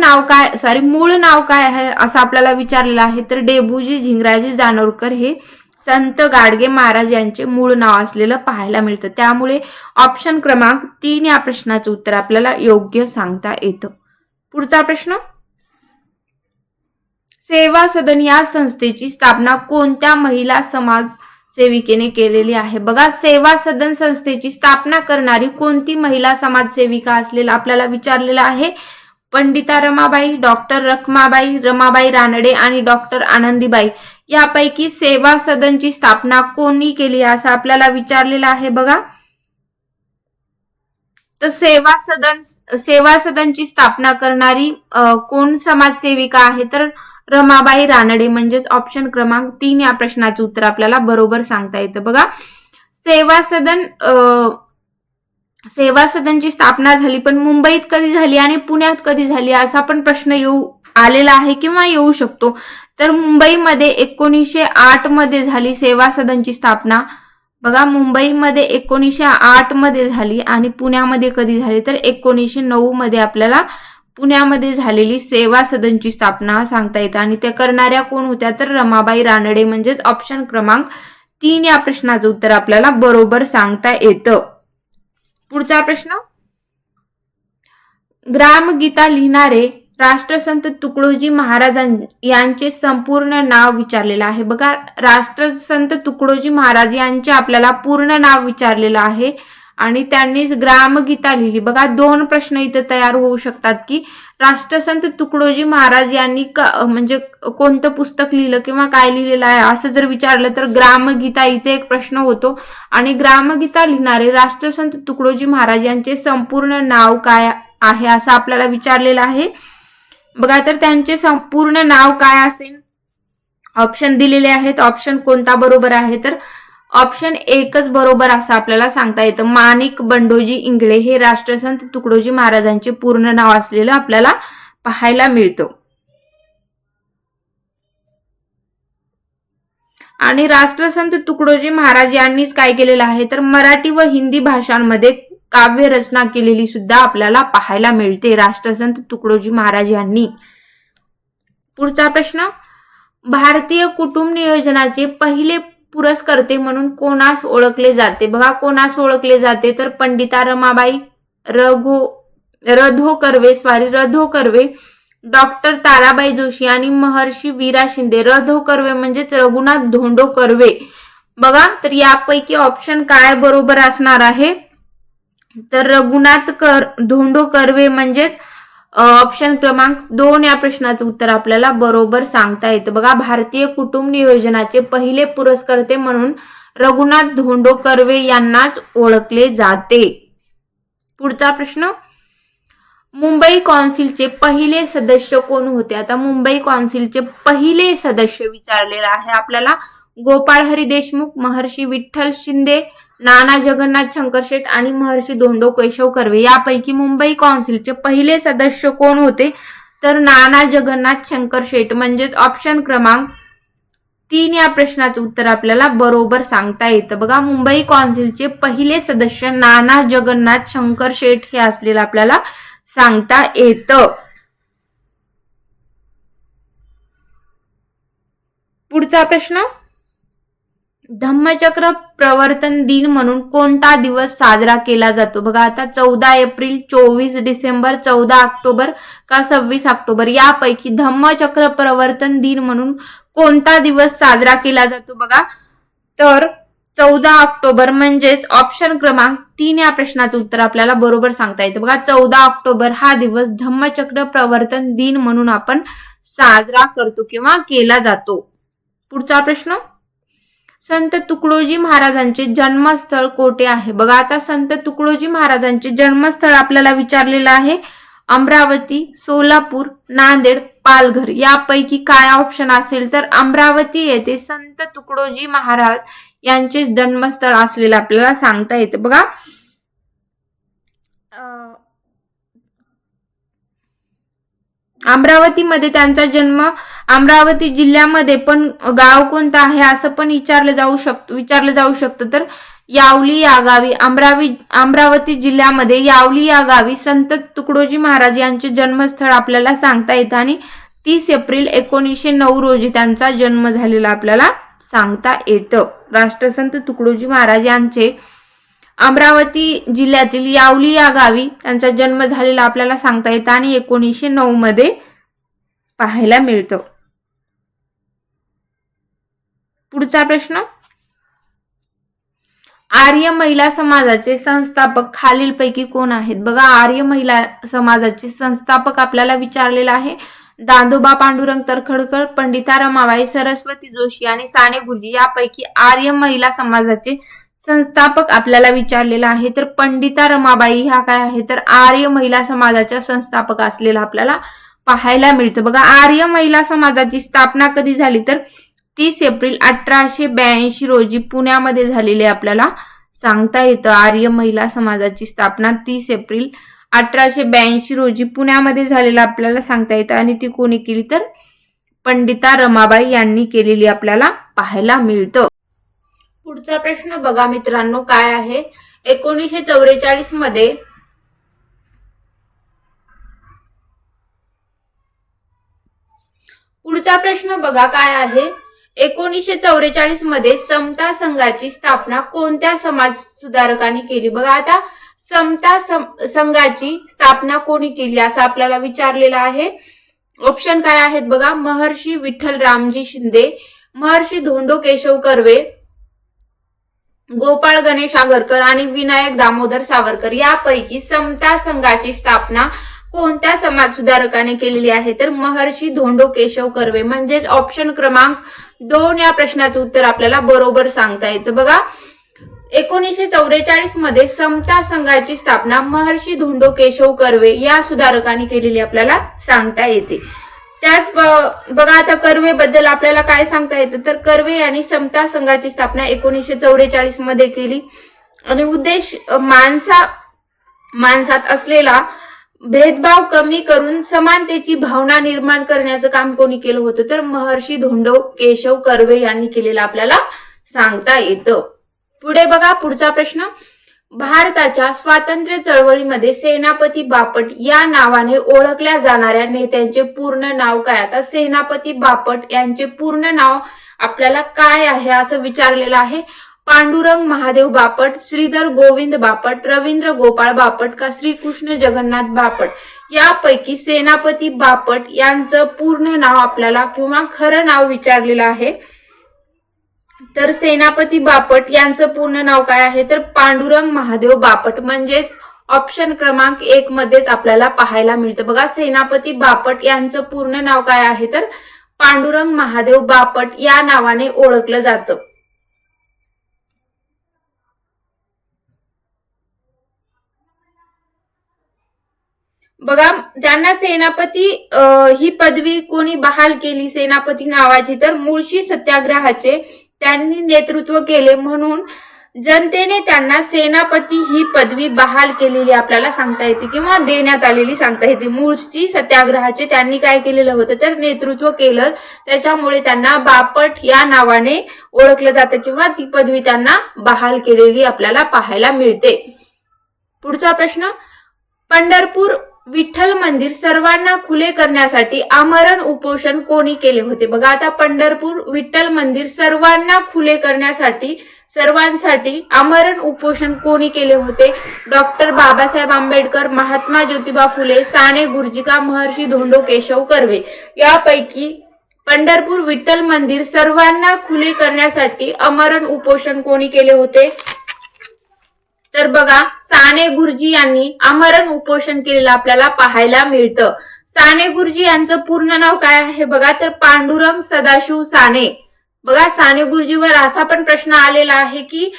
नाव काय आहे असं आपल्याला विचारलेलं आहे. तर डेबूजी झिंगराजी जानोरकर हे संत गाडगे महाराज यांचे मूळ नाव असलेलं पाहायला मिळतं. त्यामुळे ऑप्शन क्रमांक 3 या प्रश्नाचं उत्तर आपल्याला योग्य सांगता येतं. पुढचा प्रश्न, सेवा सदन या संस्थेची स्थापना कोणत्या महिला समाजसेविकेने केलेली आहे बघा. सेवा सदन संस्थेची स्थापना करणारी कोणती महिला समाजसेविका असलेला आपल्याला विचारलेला आहे. पंडिता रमाबाई, डॉक्टर रमाबाई रानडे आणि डॉक्टर आनंदीबाई यापैकी सेवा सदनची स्थापना कोणी केली असं आपल्याला विचारलेलं आहे बघा. तर सेवा सदनची स्थापना करणारी कोण समाजसेविका आहे, तर रमाबाई रानडे. म्हणजेच ऑप्शन क्रमांक 3 या प्रश्नाचं उत्तर आपल्याला बरोबर सांगता येतं बघा. सेवा सदनची स्थापना झाली, पण मुंबईत कधी झाली आणि पुण्यात कधी झाली असा पण प्रश्न आलेला आहे किंवा येऊ शकतो. तर मुंबईमध्ये 1908 मध्ये झाली सेवा सदनची स्थापना बघा. मुंबईमध्ये 1908 मध्ये झाली आणि पुण्यामध्ये कधी झाली, तर 1909 मध्ये आपल्याला पुण्यामध्ये झालेली सेवा सदनची स्थापना सांगता येते. आणि त्या करणाऱ्या कोण होत्या, तर रमाबाई रानडे. म्हणजेच ऑप्शन क्रमांक 3 या प्रश्नाचं उत्तर आपल्याला बरोबर सांगता येतं. पुढचा प्रश्न, ग्रामगीता लिहिणारे राष्ट्रसंत तुकडोजी महाराज यांचे संपूर्ण नाव विचारलेलं आहे बघा. राष्ट्रसंत तुकडोजी महाराज यांचे आपल्याला पूर्ण नाव विचारलेलं आहे. आणि त्यांनीच ग्रामगीता लिहिली बघा. 2 प्रश्न इथे तयार होऊ शकतात की राष्ट्रसंत तुकडोजी महाराज यांनी म्हणजे कोणतं पुस्तक लिहिलं किंवा काय लिहिलेलं आहे असं जर विचारलं तर ग्रामगीता इथे एक प्रश्न होतो. आणि ग्रामगीता लिहिणारे राष्ट्रसंत तुकडोजी महाराज यांचे संपूर्ण नाव काय आहे असं आपल्याला विचारलेलं आहे बघा. तर त्यांचे संपूर्ण नाव काय असेल ऑप्शन दिलेले आहेत. ऑप्शन कोणता बरोबर आहे तर ऑप्शन 1च बरोबर असं आपल्याला सांगता येतं. माणिक बंडोजी इंगळे हे राष्ट्रसंत तुकडोजी महाराजांचे पूर्ण नाव असलेलं आपल्याला पाहायला मिळतं. आणि राष्ट्रसंत तुकडोजी महाराज यांनीच काय केलेलं आहे तर मराठी व हिंदी भाषांमध्ये काव्य रचना केलेली सुद्धा आपल्याला पाहायला मिळते राष्ट्रसंत तुकडोजी महाराज यांनी. पुढचा प्रश्न, भारतीय कुटुंब नियोजनाचे पहिले पुरस्कर्ते म्हणून कोणास ओळखले जाते बघा. कोणास ओळखले जाते तर पंडिता रमाबाई रधो कर्वे, डॉक्टर ताराबाई जोशी आणि महर्षी वीरा शिंदे. रधो कर्वे म्हणजेच रघुनाथ धोंडो कर्वे बघा. तर यापैकी ऑप्शन काय बरोबर असणार आहे तर रघुनाथ धोंडो कर्वे म्हणजेच ऑप्शन क्रमांक 2 या प्रश्नाचं उत्तर आपल्याला बरोबर सांगता येतं बघा. भारतीय कुटुंब नियोजनाचे पहिले पुरस्कर्ते म्हणून रघुनाथ धोंडो कर्वे यांनाच ओळखले जाते. पुढचा प्रश्न, मुंबई काउन्सिलचे पहिले सदस्य कोण होते. आता मुंबई काउन्सिलचे पहिले सदस्य विचारलेले आहे आपल्याला. गोपाळ हरी देशमुख, महर्षी विठ्ठल शिंदे, नाना जगन्नाथ शंकरशेठ आणि महर्षी धोंडो केशव कर्वे. यापैकी मुंबई काउन्सिलचे पहिले सदस्य कोण होते तर नाना जगन्नाथ शंकरशेठ म्हणजेच ऑप्शन क्रमांक 3 या प्रश्नाचं उत्तर आपल्याला बरोबर सांगता येतं बघा. मुंबई काउन्सिलचे पहिले सदस्य नाना जगन्नाथ शंकरशेठ हे असलेलं आपल्याला सांगता येतं. पुढचा प्रश्न, धम्मचक्र प्रवर्तन दिन म्हणून कोणता दिवस साजरा केला जातो बघा. आता 14 एप्रिल, 24 डिसेंबर, 14 ऑक्टोबर का 26 ऑक्टोबर यापैकी धम्मचक्र प्रवर्तन दिन म्हणून कोणता दिवस साजरा केला जातो बघा. तर 14 ऑक्टोबर म्हणजेच ऑप्शन क्रमांक 3 या प्रश्नाचं उत्तर आपल्याला बरोबर सांगता येतं बघा. 14 ऑक्टोबर हा दिवस धम्मचक्र प्रवर्तन दिन म्हणून आपण साजरा करतो किंवा केला जातो. पुढचा प्रश्न, संत तुकडोजी महाराजांचे जन्मस्थळ कोठे आहे बघा. आता संत तुकडोजी महाराजांचे जन्मस्थळ आपल्याला विचारलेलं आहे. अमरावती, सोलापूर, नांदेड, पालघर यापैकी काय ऑप्शन असेल तर अमरावती येथे संत तुकडोजी महाराज यांचे जन्मस्थळ असलेलं आपल्याला सांगता येतं बघा. अमरावतीमध्ये त्यांचा जन्म, अमरावती जिल्ह्यामध्ये पण गाव कोणतं आहे असं पण विचारलं जाऊ शकतं तर यावली या गावी, अमरावती जिल्ह्यामध्ये यावली या गावी संत तुकडोजी महाराज यांचे जन्मस्थळ आपल्याला सांगता येतं. आणि 30 एप्रिल 1909 रोजी त्यांचा जन्म झालेला आपल्याला सांगता येतं. राष्ट्रसंत तुकडोजी महाराज यांचे अमरावती जिल्ह्यातील यावली या गावी त्यांचा जन्म झालेला आपल्याला सांगता येतं आणि 1909 मध्ये पाहायला मिळतं. पुढचा प्रश्न, आर्य महिला समाजाचे संस्थापक खालीलपैकी कोण आहेत बघा. आर्य महिला समाजाचे संस्थापक आपल्याला विचारलेला आहे. दादोबा पांडुरंग तरखडकर, पंडिता रमाबाई, सरस्वती जोशी आणि साने गुरुजी यापैकी आर्य महिला समाजाचे संस्थापक आपल्याला विचारलेला आहे. तर पंडिता रमाबाई ह्या काय आहे तर आर्य महिला समाजाच्या संस्थापक असलेला आपल्याला पाहायला मिळतं बघा. आर्य महिला समाजाची स्थापना कधी झाली तर 30 एप्रिल 1882 रोजी पुण्यामध्ये झालेले आपल्याला सांगता येतं. आर्य महिला समाजाची स्थापना 30 एप्रिल 1882 रोजी पुण्यामध्ये झालेला आपल्याला सांगता येतं आणि ती कोणी केली तर पंडिता रमाबाई यांनी केलेली आपल्याला पाहायला मिळतं. पुढचा प्रश्न बघा मित्रांनो काय आहे. 1944 मध्ये पुढचा प्रश्न बघा काय आहे. 1944 मध्ये समता संघाची स्थापना कोणत्या समाज सुधारकांनी केली बघा. आता समता संघाची स्थापना कोणी केली असं आपल्याला विचारलेलं आहे. ऑप्शन काय आहेत बघा. महर्षी विठ्ठल रामजी शिंदे, महर्षी धोंडो केशव कर्वे, गोपाळ गणेश आगरकर आणि विनायक दामोदर सावरकर यापैकी समता संघाची स्थापना कोणत्या समाज सुधारकाने केलेली आहे? तर महर्षी धोंडो केशव कर्वे. म्हणजेच ऑप्शन क्रमांक 2 या प्रश्नाचं उत्तर आपल्याला बरोबर सांगता येतं. बघा, 1944 मध्ये समता संघाची स्थापना महर्षी धोंडो केशव कर्वे या सुधारकांनी केलेली आपल्याला सांगता येते. त्याच बघा, आता कर्वे बद्दल आपल्याला काय सांगता येतं? तर कर्वे यांनी समता संघाची स्थापना 1944 मध्ये केली आणि उद्देश माणसात असलेला भेदभाव कमी करून समानतेची भावना निर्माण करण्याचं काम कोणी केलं होतं? तर महर्षी धोंडो केशव कर्वे यांनी केलेलं आपल्याला सांगता येतं. पुढे बघा, पुढचा प्रश्न. भारताच्या स्वातंत्र्य चळवळीमध्ये सेनापती बापट या नावाने ओळखल्या जाणाऱ्या नेत्यांचे पूर्ण नाव काय? आता सेनापती बापट यांचे पूर्ण नाव आपल्याला काय आहे असं विचारलेलं आहे. पांडुरंग महादेव बापट, श्रीधर गोविंद बापट, रवींद्र गोपाळ बापट का श्रीकृष्ण जगन्नाथ बापट? यापैकी सेनापती बापट यांचं पूर्ण नाव आपल्याला किंवा खरं नाव विचारलेलं आहे. तर सेनापती बापट यांचं पूर्ण नाव काय आहे? तर पांडुरंग महादेव बापट. म्हणजेच ऑप्शन क्रमांक 1 मध्येच आपल्याला पाहायला मिळतं. बघा, सेनापती बापट यांचं पूर्ण नाव काय आहे? तर पांडुरंग महादेव बापट या नावाने ओळखलं जातं. बघा, त्यांना सेनापती ही पदवी कोणी बहाल केली सेनापती नावाची? तर मुळशी सत्याग्रहाचे त्यांनी नेतृत्व केले म्हणून जनतेने त्यांना सेनापती ही पदवी बहाल केलेली आपल्याला सांगता येते किंवा देण्यात आलेली सांगता येते. मुळशी सत्याग्रहाचे त्यांनी काय केलेलं होतं? तर नेतृत्व केलं, त्याच्यामुळे त्यांना बापट या नावाने ओळखलं जातं किंवा ती पदवी त्यांना बहाल केलेली आपल्याला पाहायला मिळते. पुढचा प्रश्न. पंढरपूर विठ्ठल मंदिर सर्वांना खुले करण्यासाठी आमरण उपोषण कोणी केले होते? बघा, आता पंढरपूर विठ्ठल मंदिर सर्वांना खुले करण्यासाठी सर्वांसाठी आमरण उपोषण कोणी केले होते? डॉक्टर बाबासाहेब आंबेडकर, महात्मा ज्योतिबा फुले, साने गुरुजी का महर्षी धोंडो केशव कर्वे? यापैकी पंढरपूर विठ्ठल मंदिर सर्वांना खुले करण्यासाठी आमरण उपोषण कोणी केले होते? तर बघा, साने गुरुजी यांनी आमरण उपोषण केलेलं आपल्याला पाहायला मिळतं. साने गुरुजी यांचं पूर्ण नाव काय आहे? बघा, तर पांडुरंग सदाशिव साने. बघा, साने गुरुजीवर असा पण प्रश्न आलेला आहे की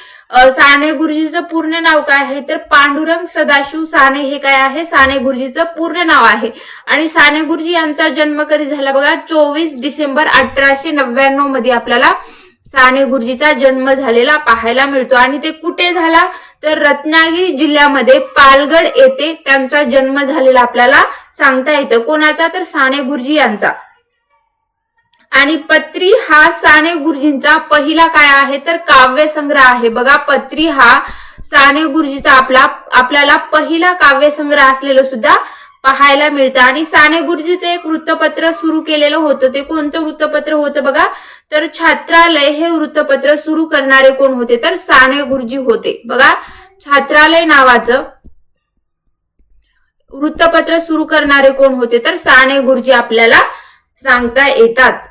साने गुरुजीचं पूर्ण नाव काय आहे? तर पांडुरंग सदाशिव साने हे काय आहे? साने गुरुजीचं पूर्ण नाव आहे. आणि साने गुरुजी यांचा जन्म कधी झाला? बघा, 24 डिसेंबर 1899 मध्ये आपल्याला साने गुरुजीचा जन्म झालेला पाहायला मिळतो. आणि ते कुठे झाला? तर रत्नागिरी जिल्ह्यामध्ये पालगड येथे त्यांचा जन्म झालेला आपल्याला सांगता येतं. कोणाचा? तर साने गुरुजी यांचा. आणि पत्री हा साने गुरुजींचा पहिला काय आहे? तर काव्यसंग्रह आहे. बघा, पत्री हा साने गुरुजीचा आपल्याला पहिला काव्यसंग्रह असलेलं सुद्धा पाहायला मिळतं. आणि साने गुरुजीचं एक वृत्तपत्र सुरू केलेलं होतं. ते कोणतं वृत्तपत्र होतं? बघा, तर छात्रालय हे वृत्तपत्र सुरू करणारे कोण होते? तर साने गुरुजी होते. बघा, छात्रालय नावाचं वृत्तपत्र सुरू करणारे कोण होते? तर साने गुरुजी आपल्याला सांगता येतात.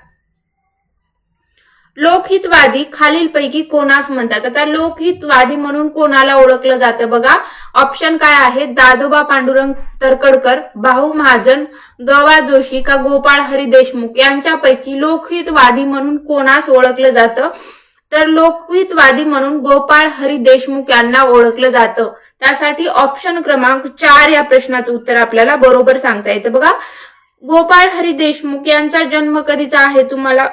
लोकहितवादी खालीलपैकी कोणास म्हणतात? आता लोकहितवादी म्हणून कोणाला ओळखलं जातं? बघा, ऑप्शन काय आहे? दादोबा पांडुरंग तरखडकर, भाऊ महाजन, गवा जोशी का गोपाळ हरी देशमुख? यांच्यापैकी लोकहितवादी म्हणून कोणास ओळखलं जातं? तर लोकहितवादी म्हणून गोपाळ हरी देशमुख यांना ओळखलं जातं. त्यासाठी ऑप्शन क्रमांक 4 या प्रश्नाचं उत्तर आपल्याला बरोबर सांगता येतं. बघा, गोपाळ हरी देशमुख यांचा जन्म कधीचा आहे तुम्हाला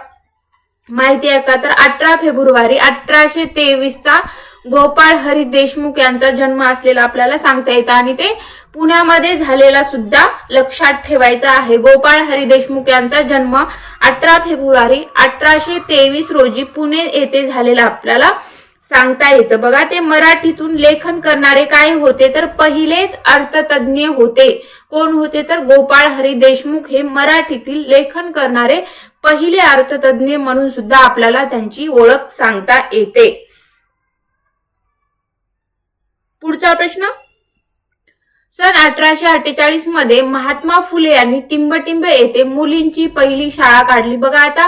माहिती आहे का? तर 18 फेब्रुवारी 1823 चा गोपाळ हरी देशमुख यांचा जन्म असलेला आपल्याला सांगता येतं. आणि ते पुण्यामध्ये झालेला सुद्धा लक्षात ठेवायचा आहे. गोपाळ हरी देशमुख यांचा जन्म 18 फेब्रुवारी 1823 रोजी पुणे येथे झालेला आपल्याला सांगता येतं. बघा, ते मराठीतून लेखन करणारे काय होते? तर पहिलेच अर्थतज्ञ होते. कोण होते? तर गोपाळ हरी देशमुख हे मराठीतील लेखन करणारे पहिले अर्थतज्ञ म्हणून सुद्धा आपल्याला त्यांची ओळख सांगता येते. पुढचा प्रश्न. सन 1848 मध्ये महात्मा फुले यांनी टिंबटिंब येथे मुलींची पहिली शाळा काढली. बघा, आता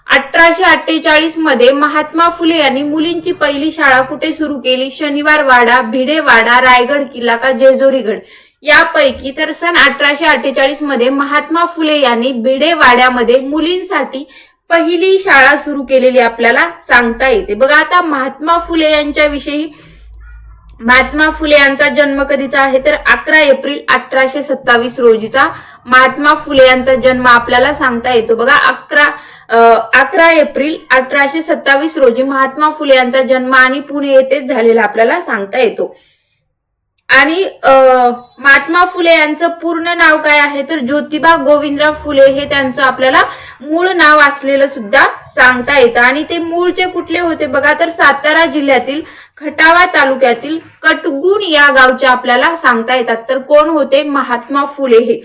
1848 मध्ये महात्मा फुले यांनी मुलींची पहिली शाळा कुठे सुरू केली? शनिवार वाडा, भिडेवाडा, रायगड किल्ला का जेजुरीगड? यापैकी तर सन 1848 मध्ये महात्मा फुले यांनी भिडेवाड्यामध्ये मुलींसाठी पहिली शाळा सुरू केलेली आपल्याला सांगता येते. बघा आता महात्मा फुले यांच्याविषयी, महात्मा फुले यांचा जन्म कधीचा आहे तर 11 एप्रिल 1827 रोजीचा महात्मा फुले यांचा जन्म आपल्याला सांगता येतो. बघा 11 एप्रिल 1827 रोजी महात्मा फुले यांचा जन्म आणि पुणे येथेच झालेला आपल्याला सांगता येतो. आणि महात्मा फुले यांचं पूर्ण नाव काय आहे तर ज्योतिबा गोविंदराव फुले हे त्यांचं आपल्याला मूळ नाव असलेलं सुद्धा सांगता येतं. आणि ते मूळचे कुठले होते बघा तर सातारा जिल्ह्यातील खटावा तालुक्यातील कटगुण या गावचे आपल्याला सांगता येतात. तर कोण होते? महात्मा फुले हे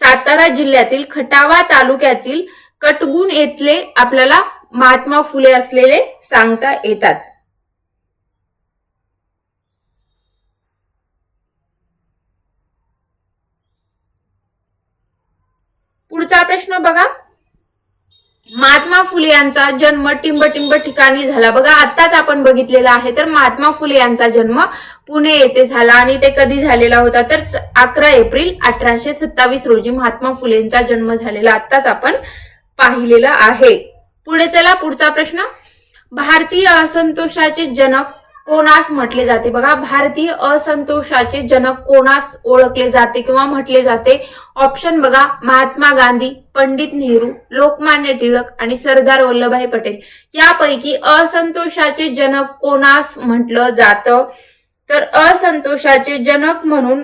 सातारा जिल्ह्यातील खटावा तालुक्यातील कटगुण येथले आपल्याला महात्मा फुले असलेले सांगता येतात. पुढचा प्रश्न बघा, महात्मा फुले यांचा जन्म टिंबटिंब ठिकाणी झाला. बघा आताच आपण बघितलेला आहे तर महात्मा फुले यांचा जन्म पुणे येथे झाला. आणि ते कधी झालेला होता तर 11 एप्रिल 1827 रोजी महात्मा फुलेंचा जन्म झालेला आताच आपण पाहिलेला आहे. पुढे चला पुढचा प्रश्न, भारतीय असंतोषाचे जनक कोणास म्हटले जाते? बघा भारतीय असंतोषाचे जनक कोणास ओळखले जाते किंवा म्हटले जाते? ऑप्शन बघा, महात्मा गांधी, पंडित नेहरू, लोकमान्य टिळक आणि सरदार वल्लभभाई पटेल. यापैकी असंतोषाचे जनक कोणास म्हटलं जातं तर असंतोषाचे जनक म्हणून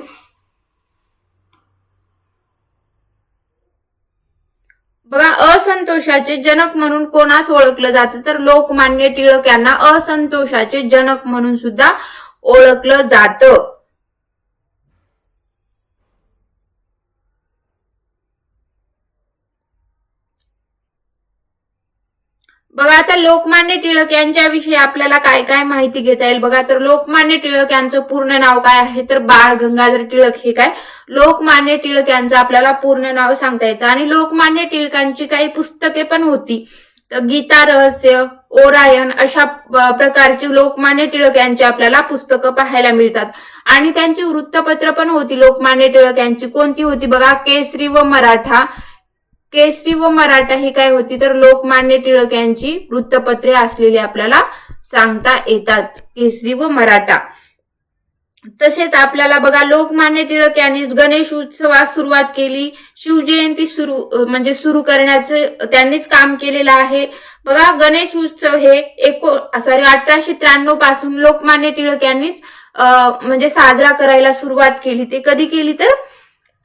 बघा असंतोषाचे जनक म्हणून कोणास ओळखलं जातं तर लोकमान्य टिळक यांना असंतोषाचे जनक म्हणून सुद्धा ओळखलं जातं. बघा आता लोकमान्य टिळक यांच्याविषयी आपल्याला काय काय माहिती घेता येईल बघा तर लोकमान्य टिळक यांचं पूर्ण नाव काय आहे तर बाळ गंगाधर टिळक हे काय लोकमान्य टिळक यांचं आपल्याला पूर्ण नाव सांगता येतं. आणि लोकमान्य टिळकांची काही पुस्तके पण होती, तर गीता रहस्य, ओरायन अशा प्रकारची लोकमान्य टिळक यांची आपल्याला पुस्तकं पाहायला मिळतात. आणि त्यांची वृत्तपत्र पण होती लोकमान्य टिळक यांची. कोणती होती बघा, केसरी व मराठा. केसरी व मराठा ही काय होती तर लोकमान्य टिळक यांची वृत्तपत्रे असलेली आपल्याला सांगता येतात, केसरी व मराठा. तसेच आपल्याला बघा लोकमान्य टिळक यांनी गणेश उत्सवास सुरुवात केली, शिवजयंती सुरू करण्याचे त्यांनीच काम केलेलं आहे. बघा गणेश उत्सव हे 1893 पासून लोकमान्य टिळक यांनीच साजरा करायला सुरुवात केली. ते कधी केली तर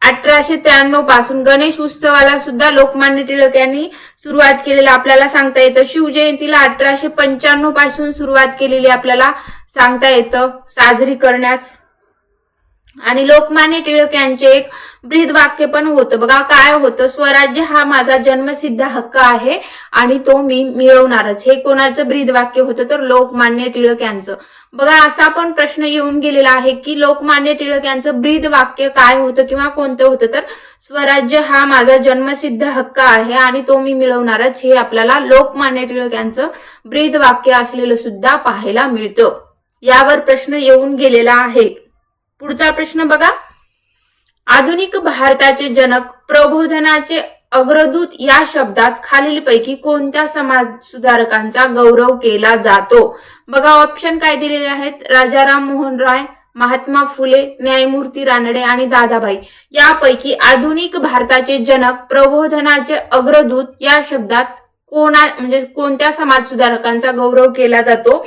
1893 पासून गणेश उत्सवाला सुद्धा लोकमान्य टिळक यांनी सुरुवात केलेला आपल्याला सांगता येतं. शिवजयंतीला 1895 पासून सुरुवात केलेली आपल्याला सांगता येतं साजरी करण्यास. आणि लोकमान्य टिळक यांचे एक ब्रीद वाक्य पण होतं बघा, काय होतं, स्वराज्य हा माझा जन्मसिद्ध हक्क आहे आणि तो मी मिळवणारच. हे कोणाचं ब्रीद वाक्य होतं तर लोकमान्य टिळक यांचं. बघा असा पण प्रश्न येऊन गेलेला आहे की लोकमान्य टिळक यांचं ब्रीद वाक्य काय होतं किंवा कोणतं होतं तर स्वराज्य हा माझा जन्मसिद्ध हक्क आहे आणि तो मी मिळवणारच. हे आपल्याला लोकमान्य टिळक यांचं ब्रीद वाक्य असलेलं सुद्धा पाहायला मिळतं. यावर प्रश्न येऊन गेलेला आहे. पुढचा प्रश्न बघा, आधुनिक भारताचे जनक, प्रबोधनाचे अग्रदूत या शब्दात खालीलपैकी कोणत्या समाज सुधारकांचा गौरव केला जातो? बघा ऑप्शन काय दिलेले आहेत, राजाराम मोहन राय, महात्मा फुले, न्यायमूर्ती रानडे आणि दादाभाई. यापैकी आधुनिक भारताचे जनक, प्रबोधनाचे अग्रदूत या शब्दात कोणत्या समाज सुधारकांचा गौरव केला जातो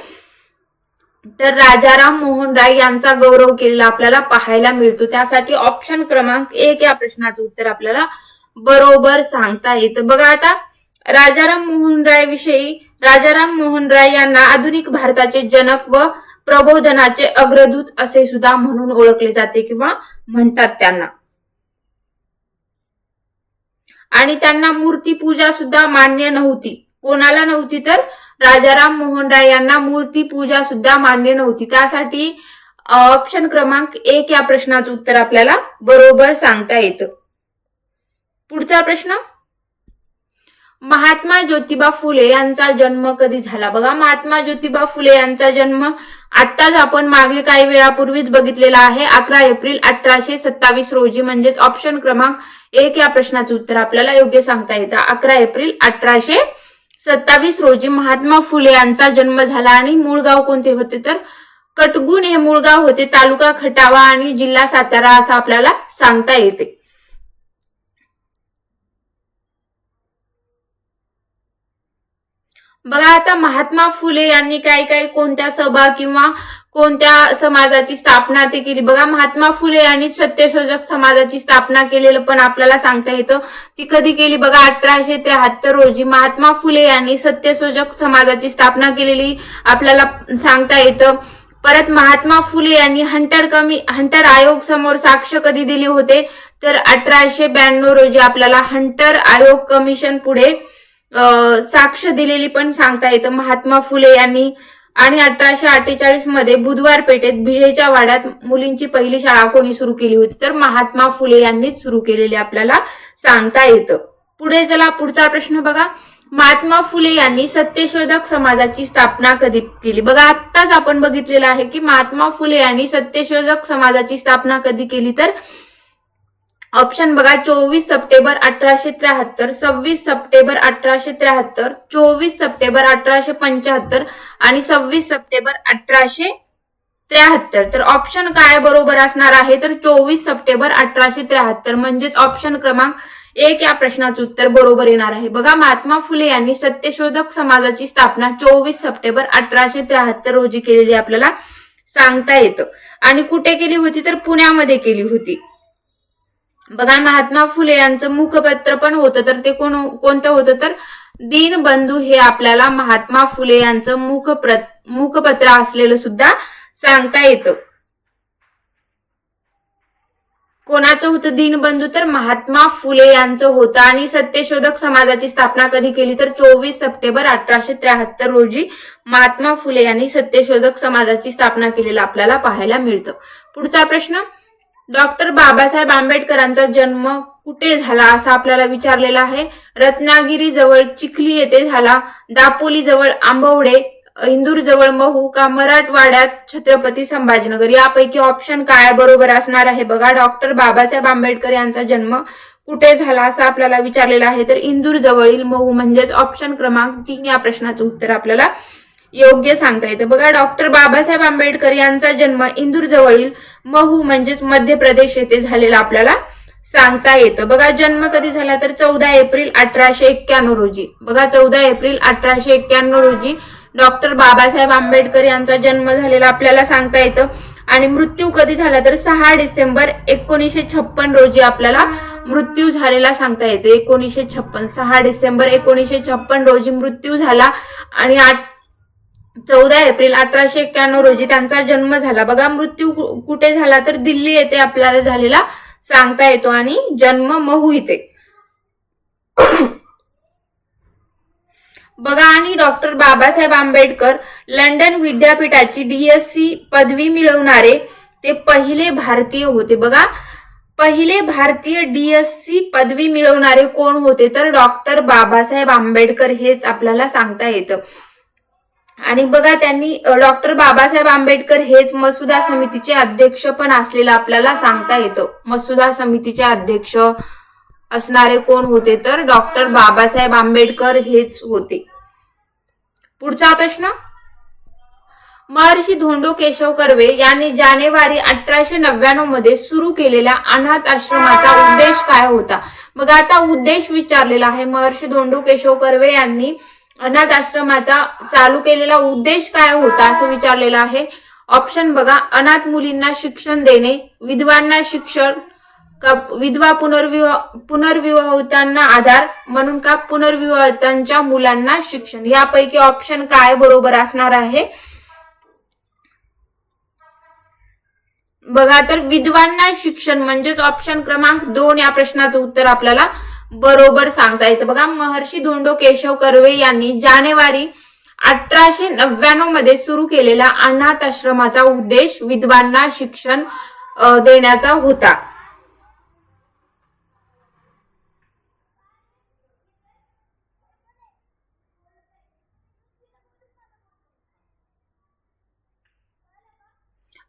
तर राजाराम मोहन राय यांचा गौरव केलेला आपल्याला पाहायला मिळतो. त्यासाठी ऑप्शन क्रमांक 1 या प्रश्नाचं उत्तर आपल्याला बरोबर सांगता येतं. बघा आता राजाराम मोहन राय विषयी, राजाराम मोहन राय यांना आधुनिक भारताचे जनक व प्रबोधनाचे अग्रदूत असे सुद्धा म्हणून ओळखले जाते किंवा म्हणतात त्यांना. आणि त्यांना मूर्तीपूजा सुद्धा मान्य नव्हती. कोणाला नव्हती तर राजाराम मोहन राय यांना मूर्तीपूजा सुद्धा मान्य नव्हती. त्यासाठी ऑप्शन क्रमांक 1 या प्रश्नाचं उत्तर आपल्याला बरोबर सांगता येतं. पुढचा प्रश्न, महात्मा ज्योतिबा फुले यांचा जन्म कधी झाला? बघा, महात्मा ज्योतिबा फुले यांचा जन्म आत्ताच आपण मागे काही वेळापूर्वीच बघितलेला आहे, 11 एप्रिल 1827 रोजी. म्हणजेच ऑप्शन क्रमांक 1 या प्रश्नाचं उत्तर आपल्याला योग्य सांगता येतं. 11 एप्रिल 1827 रोजी महात्मा फुले यांचा जन्म झाला. आणि मूळ गाव कोणते होते तर कटगुण हे मूळ गाव होते, तालुका खटावा आणि जिल्हा सातारा असं आपल्याला सांगता येते. बघा, आता महात्मा फुले यांनी काय कोणत्या सभा किंवा कोणत्या समाजाची स्थापना ते केली? बघा, महात्मा फुले यांनी सत्यशोधक समाजाची स्थापना केलेलं पण आपल्याला सांगता येतं. ती कधी केली? बघा, 1873 रोजी महात्मा फुले यांनी सत्यशोधक समाजाची स्थापना केलेली आपल्याला सांगता येतं. परत महात्मा फुले यांनी हंटर आयोग समोर साक्ष कधी दिली होते तर 1892 रोजी आपल्याला हंटर आयोग कमिशन पुढे साक्ष दिलेली पण सांगता येतं महात्मा फुले यांनी. आणि 1848 मध्ये बुधवार पेठेत भिडेच्या वाड्यात मुलींची पहिली शाळा कोणी सुरू केली होती तर महात्मा फुले यांनीच सुरू केलेली आपल्याला सांगता येतं. पुढे चला, पुढचा प्रश्न बघा, महात्मा फुले यांनी सत्यशोधक समाजाची स्थापना कधी केली? बघा, आत्ताच आपण बघितलेलं आहे की महात्मा फुले यांनी सत्यशोधक समाजाची स्थापना कधी केली तर ऑप्शन बघा, 24 सप्टेंबर 1873, 26 सप्टेंबर 1873, 24 सप्टेंबर 1875 आणि 26 सप्टेंबर 1873. तर ऑप्शन काय बरोबर असणार आहे तर 24 सप्टेंबर 1873. म्हणजेच ऑप्शन क्रमांक 1 या प्रश्नाचं उत्तर बरोबर येणार आहे. बघा, महात्मा फुले यांनी सत्यशोधक समाजाची स्थापना 24 सप्टेंबर 1873 रोजी केलेली आपल्याला सांगता येतं. आणि कुठे केली होती तर पुण्यामध्ये केली होती. बघा, महात्मा फुले यांचं मुखपत्र पण होतं तर ते कोणतं होतं तर दीनबंधू हे आपल्याला महात्मा फुले यांचं मुखपत्र असलेलं सुद्धा सांगता येतं. कोणाचं होतं दीनबंधू तर महात्मा फुले यांचं होतं. आणि सत्यशोधक समाजाची स्थापना कधी केली तर 24 सप्टेंबर 1873 रोजी महात्मा फुले यांनी सत्यशोधक समाजाची स्थापना केलेलं आपल्याला पाहायला मिळतं. पुढचा प्रश्न, डॉक्टर बाबासाहेब आंबेडकरांचा जन्म कुठे झाला असं आपल्याला विचारलेला आहे. रत्नागिरी जवळ चिखली येथे झाला, दापोली जवळ आंबवडे, इंदूर जवळ महू का मराठवाड्यात छत्रपती संभाजीनगर? यापैकी ऑप्शन काय बरोबर असणार आहे? बघा, डॉक्टर बाबासाहेब आंबेडकर यांचा जन्म कुठे झाला असं आपल्याला विचारलेला आहे तर इंदूर जवळील महू. म्हणजेच ऑप्शन क्रमांक 3 या प्रश्नाचं उत्तर आपल्याला योग्य सांगता येतं. बघा, डॉक्टर बाबासाहेब आंबेडकर यांचा जन्म इंदूर जवळील महू म्हणजेच मध्य प्रदेश येथे झालेला आपल्याला सांगता येतं. बघा, जन्म कधी झाला तर 14 एप्रिल 1891 रोजी. बघा, 14 एप्रिल 1891 रोजी डॉक्टर बाबासाहेब आंबेडकर यांचा जन्म झालेला आपल्याला सांगता येतं. आणि मृत्यू कधी झाला तर 6 डिसेंबर 1956 रोजी आपल्याला मृत्यू झालेला सांगता येतो. 1956, 6 डिसेंबर 1956 रोजी मृत्यू झाला. आणि 14 एप्रिल 1891 रोजी त्यांचा जन्म झाला. बघा, मृत्यू कुठे झाला तर दिल्ली येथे आपल्याला झालेला सांगता येतो आणि जन्म महू इथे. बघा, आणि डॉक्टर बाबासाहेब आंबेडकर लंडन विद्यापीठाची DSc पदवी मिळवणारे ते पहिले भारतीय होते. बघा, पहिले भारतीय DSc पदवी मिळवणारे कोण होते तर डॉक्टर बाबासाहेब आंबेडकर हेच आपल्याला सांगता येतं. आणि बघा, त्यांनी डॉक्टर बाबासाहेब आंबेडकर हेच मसुदा समितीचे अध्यक्ष पण असलेलं आपल्याला सांगता येतं. मसुदा समितीचे अध्यक्ष असणारे कोण होते तर डॉक्टर बाबासाहेब आंबेडकर हेच होते. पुढचा प्रश्न, महर्षी धोंडो केशव कर्वे यांनी जानेवारी 1899 मध्ये सुरू केलेल्या अनाथ आश्रमाचा उद्देश काय होता? मग आता उद्देश विचारलेला आहे. महर्षी धोंडो केशव कर्वे यांनी अनाथ आश्रमाचा चालू केलेला उद्देश काय होता असं विचारलेलं आहे. ऑप्शन बघा, अनाथ मुलींना शिक्षण देणे, विधवांना शिक्षण, विधवा पुनर्विवाहितांना आधार म्हणून का पुनर्विवाहितांच्या मुलांना शिक्षण? यापैकी ऑप्शन काय बरोबर असणार आहे? बघा, तर विधवांना शिक्षण म्हणजेच ऑप्शन क्रमांक 2 या प्रश्नाचं उत्तर आपल्याला बरोबर सांगता येतं. बघा, महर्षी धोंडो केशव कर्वे यांनी जानेवारी 1899 मध्ये सुरू केलेला अनाथ आश्रमाचा उद्देश विधवांना शिक्षण देण्याचा होता.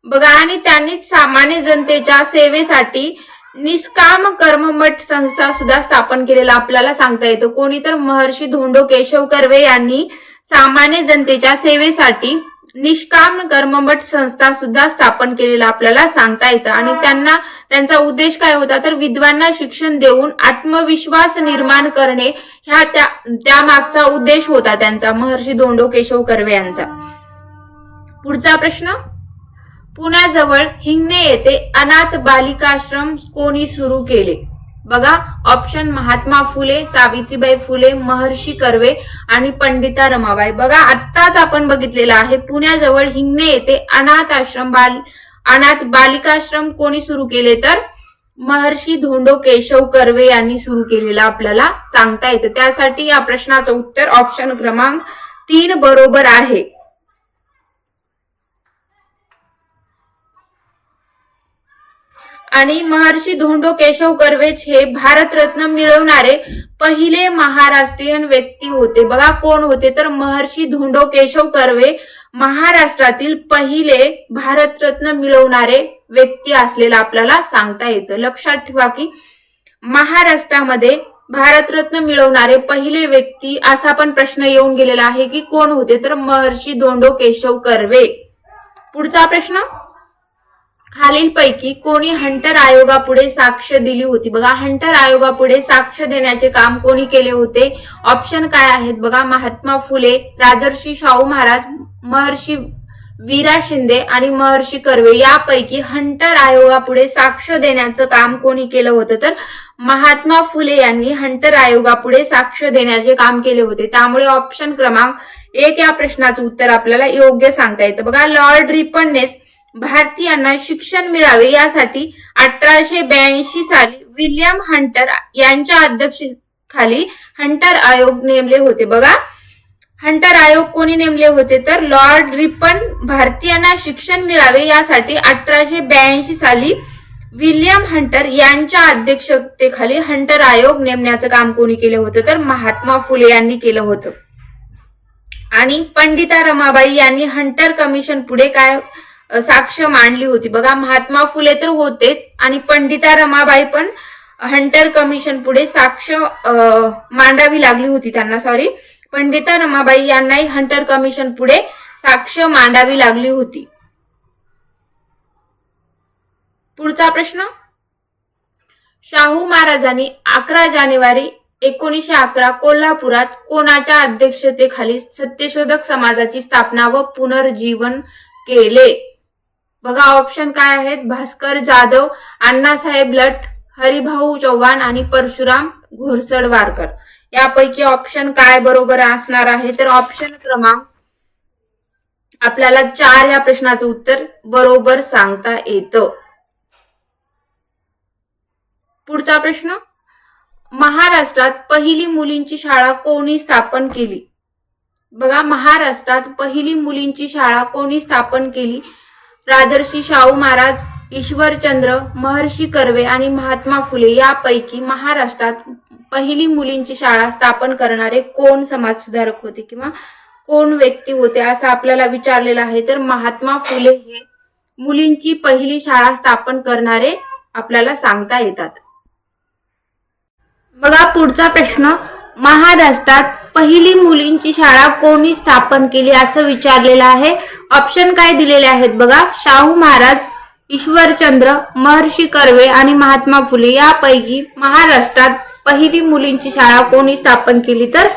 बघा, आणि त्यांनीच सामान्य जनतेच्या सेवेसाठी निष्काम कर्ममठ संस्था सुद्धा स्थापन केलेला आपल्याला सांगता येतं. कोणी तर महर्षी धोंडो केशव कर्वे यांनी सामान्य जनतेच्या सेवेसाठी निष्काम कर्ममठ संस्था सुद्धा स्थापन केलेला आपल्याला सांगता येतं. आणि त्यांचा उद्देश काय होता तर विद्वांना शिक्षण देऊन आत्मविश्वास निर्माण करणे ह्या त्या मागचा उद्देश होता त्यांचा, महर्षी धोंडो केशव कर्वे यांचा. पुढचा प्रश्न, पुण्याजवळ हिंगणे येथे अनाथ बालिकाश्रम कोणी सुरू केले? बघा, ऑप्शन महात्मा फुले, सावित्रीबाई फुले, महर्षी कर्वे आणि पंडिता रमाबाई. बघा, आत्ताच आपण बघितलेलं आहे, पुण्याजवळ हिंगणे येथे अनाथ बालिकाश्रम कोणी सुरू केले तर महर्षी धोंडो केशव कर्वे यांनी सुरू केलेला आपल्याला सांगता येतं. त्यासाठी या प्रश्नाचं उत्तर ऑप्शन क्रमांक 3 बरोबर आहे. आणि महर्षी धोंडो केशव कर्वेच हे भारतरत्न मिळवणारे पहिले महाराष्ट्रीयन व्यक्ती होते. बघा, कोण होते तर महर्षी धोंडो केशव कर्वे महाराष्ट्रातील पहिले भारतरत्न मिळवणारे व्यक्ती असलेला आपल्याला सांगता येतं. लक्षात ठेवा की महाराष्ट्रामध्ये भारतरत्न मिळवणारे पहिले व्यक्ती असा पण प्रश्न येऊन गेलेला आहे की कोण होते तर महर्षी धोंडो केशव कर्वे. पुढचा प्रश्न, खालीलपैकी कोणी हंटर आयोगापुढे साक्ष दिली होती? बघा, हंटर आयोगापुढे साक्ष देण्याचे काम कोणी केले होते? ऑप्शन काय आहेत बघा, महात्मा फुले, राजर्षी शाहू महाराज, महर्षी वीरा शिंदे आणि महर्षी कर्वे. यापैकी हंटर आयोगापुढे साक्ष देण्याचं काम कोणी केलं होतं तर महात्मा फुले यांनी हंटर आयोगापुढे साक्ष देण्याचे काम केले होते. त्यामुळे ऑप्शन क्रमांक 1 या प्रश्नाचं उत्तर आपल्याला योग्य सांगता येतं. बघा, लॉर्ड रिपननेस भारतीयांना शिक्षण मिळावे यासाठी 1882 साली विल्यम हंटर यांच्या अध्यक्षतेखाली हंटर आयोग नेमले होते. बघा, हंटर आयोग कोणी नेमले होते तर लॉर्ड रिपन भारतीयांना शिक्षण मिळावे यासाठी 1882 साली विल्यम हंटर यांच्या अध्यक्षतेखाली हंटर आयोग नेमण्याचं काम कोणी केलं होतं तर महात्मा फुले यांनी केलं होतं. आणि पंडिता रमाबाई यांनी हंटर कमिशन पुढे काय साक्ष मांडली होती? बघा, महात्मा फुले तर होतेच आणि पंडिता रमाबाई पण हंटर कमिशन पुढे साक्ष मांडावी लागली होती त्यांना. पंडिता रमाबाई यांनाही हंटर कमिशन पुढे साक्ष मांडावी लागली होती. पुढचा प्रश्न, शाहू महाराजांनी 11 जानेवारी 1911 कोल्हापुरात कोणाच्या अध्यक्षतेखाली सत्यशोधक समाजाची स्थापना व पुनर्जीवन केले? बघा, ऑप्शन काय आहेत, भास्कर जाधव, अण्णासाहेब लठ, हरिभाऊ चव्हाण आणि परशुराम घोरसडवारकर. यापैकी ऑप्शन काय बरोबर असणार आहे तर ऑप्शन क्रमांक आपल्याला 4 या प्रश्नाचं उत्तर बरोबर सांगता येतं. पुढचा प्रश्न, महाराष्ट्रात पहिली मुलींची शाळा कोणी स्थापन केली? बघा, महाराष्ट्रात पहिली मुलींची शाळा कोणी स्थापन केली? राजर्षी शाहू महाराज, ईश्वरचंद्र, महर्षी कर्वे आणि महात्मा फुले. यापैकी महाराष्ट्रात पहिली मुलींची शाळा स्थापन करणारे कोण समाजसुधारक होते किंवा कोण व्यक्ती होते असं आपल्याला विचारलेलं आहे तर महात्मा फुले हे मुलींची पहिली शाळा स्थापन करणारे आपल्याला सांगता येतात. बघा, पुढचा प्रश्न, महाराष्ट्रात पहिली मुलींची शाळा कोणी स्थापन केली असं विचारलेलं आहे. ऑप्शन काय दिलेले आहेत बघा, शाहू महाराज, ईश्वरचंद्र, महर्षी कर्वे आणि महात्मा फुले. यापैकी महाराष्ट्रात पहिली मुलींची शाळा कोणी स्थापन केली तर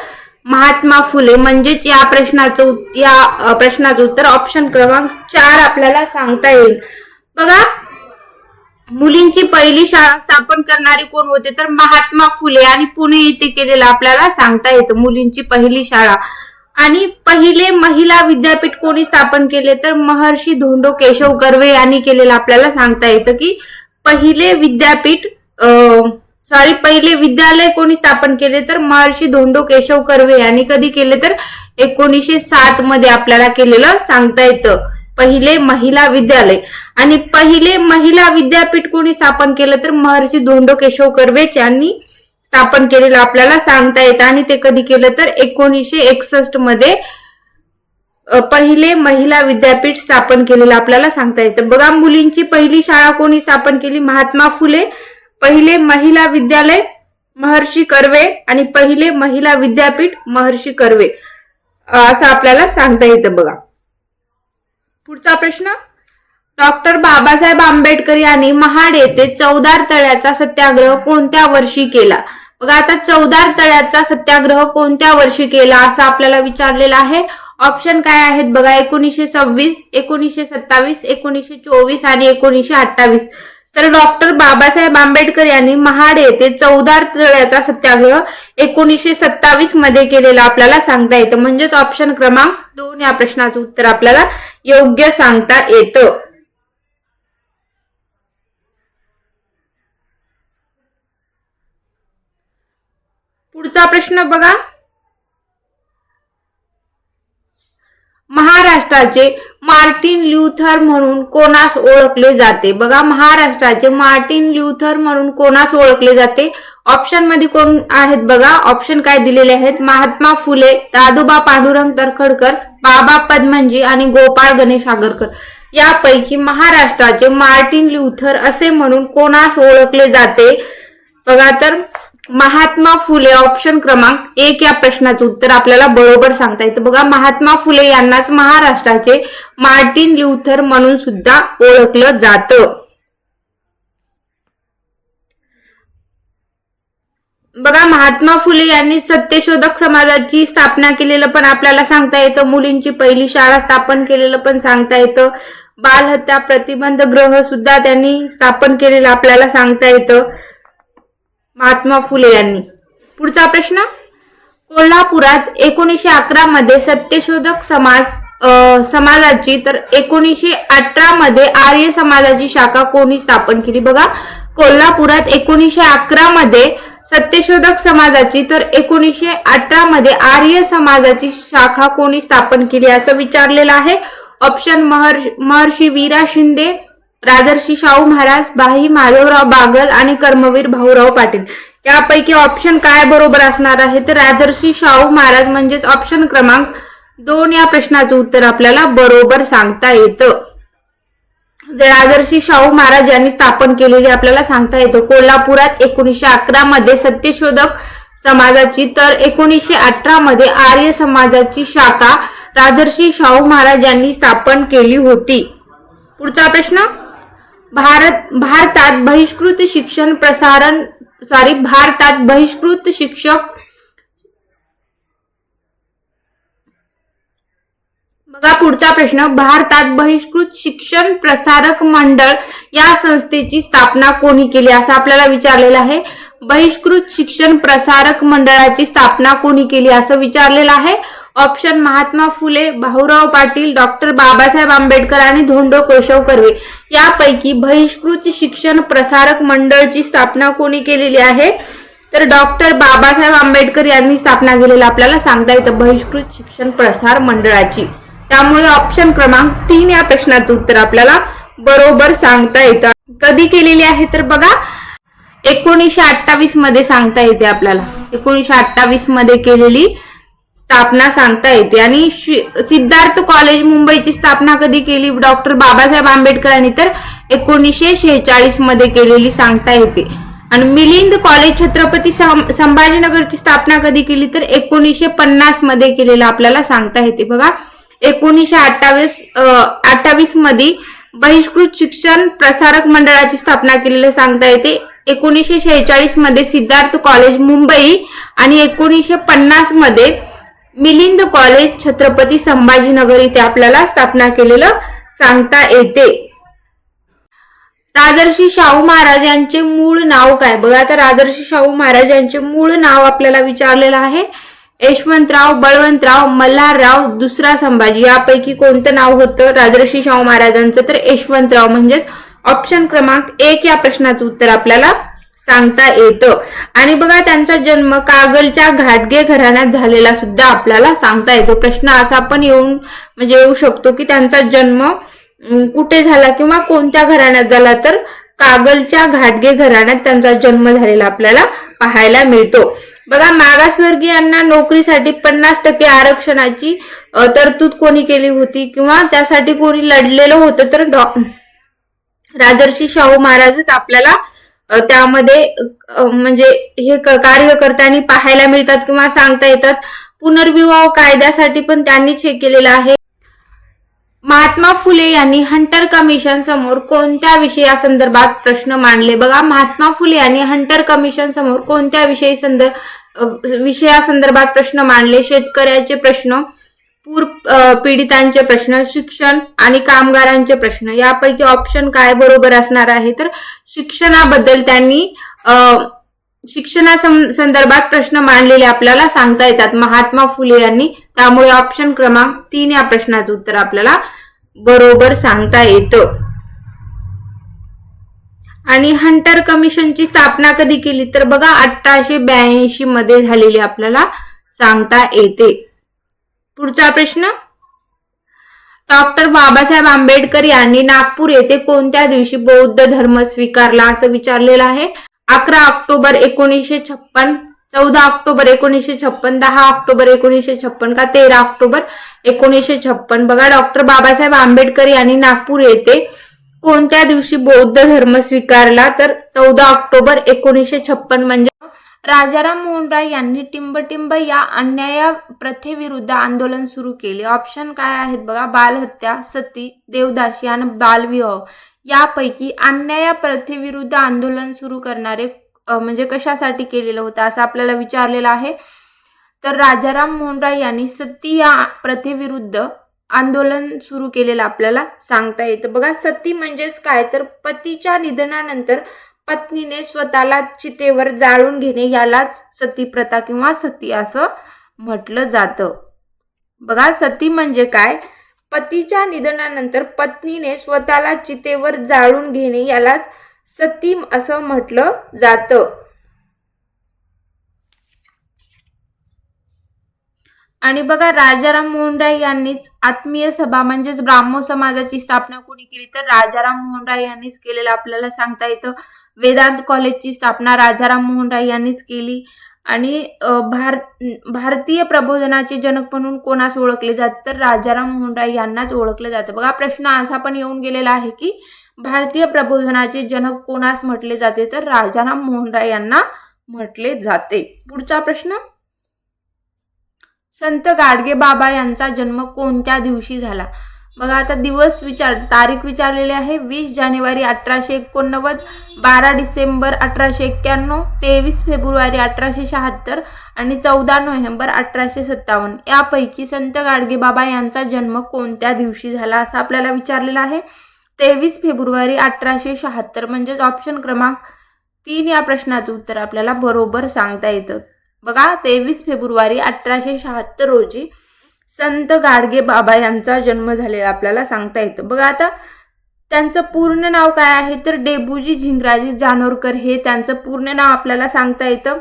महात्मा फुले. म्हणजेच या प्रश्नाचं उत्तर ऑप्शन क्रमांक 4 आपल्याला सांगता येईल. बघा, मुलींची पहिली शाळा स्थापन करणारे कोण होते तर महात्मा फुले आणि पुणे येथे केलेलं आपल्याला सांगता येतं मुलींची पहिली शाळा. आणि पहिले महिला विद्यापीठ कोणी स्थापन केले तर महर्षी धोंडो केशव कर्वे यांनी केलेलं आपल्याला सांगता येतं की पहिले विद्यालय कोणी स्थापन केले तर महर्षी धोंडो केशव कर्वे यांनी कधी केले तर 1907 मध्ये आपल्याला केलेलं सांगता येतं पहिले महिला विद्यालय. आणि पहिले महिला विद्यापीठ कोणी स्थापन केलं तर महर्षी धोंडो केशव कर्वे यांनी स्थापन केलेलं आपल्याला सांगता येतं. आणि ते कधी केलं तर 1961 मध्ये पहिले महिला विद्यापीठ स्थापन केलेलं आपल्याला सांगता येतं बघा. मुलींची पहिली शाळा कोणी स्थापन केली? महात्मा फुले. पहिले महिला विद्यालय महर्षी कर्वे आणि पहिले महिला विद्यापीठ महर्षी कर्वे असं आपल्याला सांगता येतं बघा. पुढचा प्रश्न, डॉक्टर बाबासाहेब आंबेडकर यांनी महाड येथे चौदार तळ्याचा सत्याग्रह कोणत्या वर्षी केला? बघा आता चौदार तळ्याचा सत्याग्रह कोणत्या वर्षी केला असं आपल्याला विचारलेलं आहे. ऑप्शन काय आहेत बघा, 1926, 1927, 1924 आणि 1928. तर डॉक्टर बाबासाहेब आंबेडकर यांनी महाड येथे चौदार तळ्याचा सत्याग्रह 1927 मध्ये केलेला आपल्याला सांगता येतं. म्हणजेच ऑप्शन क्रमांक 2 या प्रश्नाचं उत्तर आपल्याला योग्य सांगता येतं. पुढचा प्रश्न बघा, महाराष्ट्राचे मार्टिन ल्युथर म्हणून कोणास ओळखले जाते? बघा महाराष्ट्राचे मार्टिन ल्युथर म्हणून कोणास ओळखले जाते? ऑप्शन मध्ये कोण आहेत बघा, ऑप्शन काय दिलेले आहेत? महात्मा फुले, दादोबा पांडुरंग तर्खडकर, बाबा पदमनजी आणि गोपाळ गणेश आगरकर. यापैकी महाराष्ट्राचे मार्टिन ल्युथर असे म्हणून कोणास ओळखले जाते? बघा तर महात्मा फुले ऑप्शन क्रमांक 1 या प्रश्नाचं उत्तर आपल्याला बरोबर सांगता येतं बघा. महात्मा फुले यांनाच महाराष्ट्राचे मार्टिन ल्युथर म्हणून सुद्धा ओळखलं जातं. बघा महात्मा फुले यांनी सत्यशोधक समाजाची स्थापना केलेलं पण आपल्याला सांगता येतं. मुलींची पहिली शाळा स्थापन केलेलं पण सांगता येतं. बालहत्या प्रतिबंध गृह सुद्धा त्यांनी स्थापन केलेलं आपल्याला सांगता येतं महात्मा फुले यांनी. पुढचा प्रश्न, कोल्हापुरात 1911 मध्ये सत्यशोधक समाजाची तर 1918 मध्ये आर्य समाजाची शाखा कोणी स्थापन केली? बघा कोल्हापुरात 1911 मध्ये सत्यशोधक समाजाची तर 1918 मध्ये आर्य समाजाची शाखा कोणी स्थापन केली असं विचारलेलं आहे. ऑप्शन महर्षी वीरा शिंदे, राजर्षी शाहू महाराज, भाई माधवराव बागल आणि कर्मवीर भाऊराव पाटील. यापैकी ऑप्शन काय बरोबर असणार आहे? तर राजर्षी शाहू महाराज म्हणजेच ऑप्शन क्रमांक 2 या प्रश्नाचं उत्तर आपल्याला बरोबर सांगता येतं. राजर्षी शाहू महाराज यांनी स्थापन केलेली आपल्याला सांगता येतं. कोल्हापुरात 1911 मध्ये सत्यशोधक समाजाची तर 1918 मध्ये आर्य समाजाची शाखा राजर्षी शाहू महाराज यांनी स्थापन केली होती. पुढचा प्रश्न, भारतात बहिष्कृत शिक्षक बघा पुढचा प्रश्न, भारतात बहिष्कृत शिक्षण प्रसारक मंडळ या संस्थेची स्थापना कोणी केली असं आपल्याला विचारलेलं आहे. बहिष्कृत शिक्षण प्रसारक मंडळाची स्थापना कोणी केली असं विचारलेलं आहे. ऑप्शन महात्मा फुले, भाऊराव पाटील, डॉक्टर बाबासाहेब आंबेडकर आणि धोंडो केशव कर्वे. यापैकी बहिष्कृत शिक्षण प्रसारक मंडळची स्थापना कोणी केलेली आहे? तर डॉक्टर बाबासाहेब आंबेडकर यांनी स्थापना केलेली आपल्याला सांगता येतं बहिष्कृत शिक्षण प्रसार मंडळाची. त्यामुळे ऑप्शन क्रमांक 3 या प्रश्नाचं उत्तर आपल्याला बरोबर सांगता येतं. कधी केलेली आहे तर बघा 1928 मध्ये सांगता येते आपल्याला. 1928 मध्ये केलेली स्थापना सांगता येते. आणि सिद्धार्थ कॉलेज मुंबईची स्थापना कधी केली डॉक्टर बाबासाहेब आंबेडकरांनी? तर 1946 मध्ये केलेली सांगता येते. आणि मिलिंद कॉलेज छत्रपती संभाजीनगरची स्थापना कधी केली? तर 1950 मध्ये केलेलं आपल्याला सांगता येते बघा. 1928 मध्ये बहिष्कृत शिक्षण प्रसारक मंडळाची स्थापना केलेलं सांगता येते. 1946 मध्ये सिद्धार्थ कॉलेज मुंबई आणि 1950 मध्ये मिलिंद कॉलेज छत्रपती संभाजीनगर इथे आपल्याला स्थापना केलेलं सांगता येते. राजर्षी शाहू महाराज यांचे मूळ नाव काय? बघा आता राजर्षी शाहू महाराज यांचे मूळ नाव आपल्याला विचारलेलं आहे. यशवंतराव, बळवंतराव, मल्हारराव, दुसरा संभाजी. यापैकी कोणतं नाव होतं राजर्षी शाहू महाराजांचं? तर यशवंतराव म्हणजेच ऑप्शन क्रमांक 1 या प्रश्नाचं उत्तर आपल्याला सांगता येतं. आणि बघा त्यांचा जन्म कागलच्या घाटगे घराण्यात झालेला सुद्धा आपल्याला सांगता येतो. प्रश्न असा पण येऊ शकतो की त्यांचा जन्म कुठे झाला किंवा कोणत्या घराण्यात झाला? तर कागलच्या घाटगे घराण्यात त्यांचा जन्म झालेला आपल्याला पाहायला मिळतो. बघा, मागासवर्गीयांना नोकरीसाठी 50% आरक्षणाची तरतूद कोणी केली होती किंवा त्यासाठी कोणी लढलेलं होतं, तर राजर्षी शाहू महाराजच आपल्याला त्यामध्ये म्हणजे हे कार्य करताना पाहायला मिळतात किंवा सांगता येतात. पुनर्विवाह कायद्यासाठी पण त्यांनीच हे केलेलं आहे. महात्मा फुले यांनी हंटर कमिशन समोर कोणत्या विषयासंदर्भात प्रश्न मांडले? बघा, महात्मा फुले यांनी हंटर कमिशन समोर कोणत्या विषयासंदर्भात प्रश्न मांडले? शेतकऱ्याचे प्रश्न, पूर पीडितांचे प्रश्न, शिक्षण आणि कामगारांचे प्रश्न. यापैकी ऑप्शन काय बरोबर असणार आहे? तर शिक्षणाबद्दल त्यांनी शिक्षणासंदर्भात प्रश्न मांडलेले आपल्याला सांगता येतात महात्मा फुले यांनी. त्यामुळे ऑप्शन क्रमांक 3 या प्रश्नाचं उत्तर आपल्याला बरोबर सांगता येतं. आणि हंटर कमिशनची स्थापना कधी केली? तर बघा, 1882 मध्ये झालेली आपल्याला सांगता येते. पुढचा प्रश्न, डॉक्टर बाबासाहेब आंबेडकर यांनी नागपूर येथे कोणत्या दिवशी बौद्ध धर्म स्वीकारला असं विचारलेलं आहे? 11 ऑक्टोबर 1956, 14 ऑक्टोबर 1956, 10 ऑक्टोबर 1956 का 13 ऑक्टोबर 1956? बघा, डॉक्टर बाबासाहेब आंबेडकर यांनी नागपूर येथे कोणत्या दिवशी बौद्ध धर्म स्वीकारला? तर 14 ऑक्टोबर 1956. म्हणजे राजाराम मोहन राय यांनी टिंबटिंब या अन्याय प्रथेविरुद्ध आंदोलन सुरू केले. ऑप्शन काय आहेत? बघा, बालहत्या, सती, देवदासी आणि बालविवाह. यापैकी अन्याय प्रथेविरुद्ध आंदोलन सुरू करणारे म्हणजे कशासाठी केलेलं होतं असं आपल्याला विचारलेलं आहे? तर राजाराम मोहन राय यांनी सती या प्रथेविरुद्ध आंदोलन सुरू केलेलं आपल्याला सांगता येतं. बघा, सती म्हणजेच काय? तर पतीच्या निधनानंतर पत्नीने स्वतःला चितेवर जाळून घेणे, यालाच सती प्रथा किंवा सती असं म्हटलं जातं. बघा, सती म्हणजे काय? पतीच्या निधनानंतर पत्नीने स्वतःला चितेवर जाळून घेणे, यालाच सती असं म्हटलं जातं. आणि बघा, राजाराम मोहन राय यांनीच आत्मीय सभा म्हणजेच ब्राह्मो समाजाची स्थापना कोणी केली? तर राजाराम मोहन राय यांनीच केलेलं आपल्याला सांगता येतं. वेदांत कॉलेजची स्थापना राजाराम मोहन राय यांनीच केली. आणि भारतीय प्रबोधनाचे जनक म्हणून कोणास ओळखले जाते? तर राजाराम मोहन राय यांनाच ओळखले जाते. बघा, प्रश्न असा पण येऊन गेलेला आहे की भारतीय प्रबोधनाचे जनक कोणास म्हटले जाते? तर राजाराम मोहन राय यांना म्हटले जाते. पुढचा प्रश्न, संत गाडगे बाबा यांचा जन्म कोणत्या दिवशी झाला? बघा, आता तारीख विचारलेली आहे. 20 जानेवारी 1889, 12 डिसेंबर 1891, 23 फेब्रुवारी 1876 आणि 14 नोव्हेंबर 1857. यापैकी संत गाडगे बाबा यांचा जन्म कोणत्या दिवशी झाला असं आपल्याला विचारलेलं आहे? 23 फेब्रुवारी 1876. म्हणजेच ऑप्शन क्रमांक 3 या प्रश्नाचं उत्तर आपल्याला बरोबर सांगता येतं. बघा, 23 फेब्रुवारी 1876 रोजी संत गाडगे बाबा यांचा जन्म झालेला आपल्याला सांगता येतं. बघा, आता त्यांचं पूर्ण नाव काय आहे? तर डेबूजी झिंगराजी जानोरकर हे त्यांचं पूर्ण नाव आपल्याला सांगता येतं.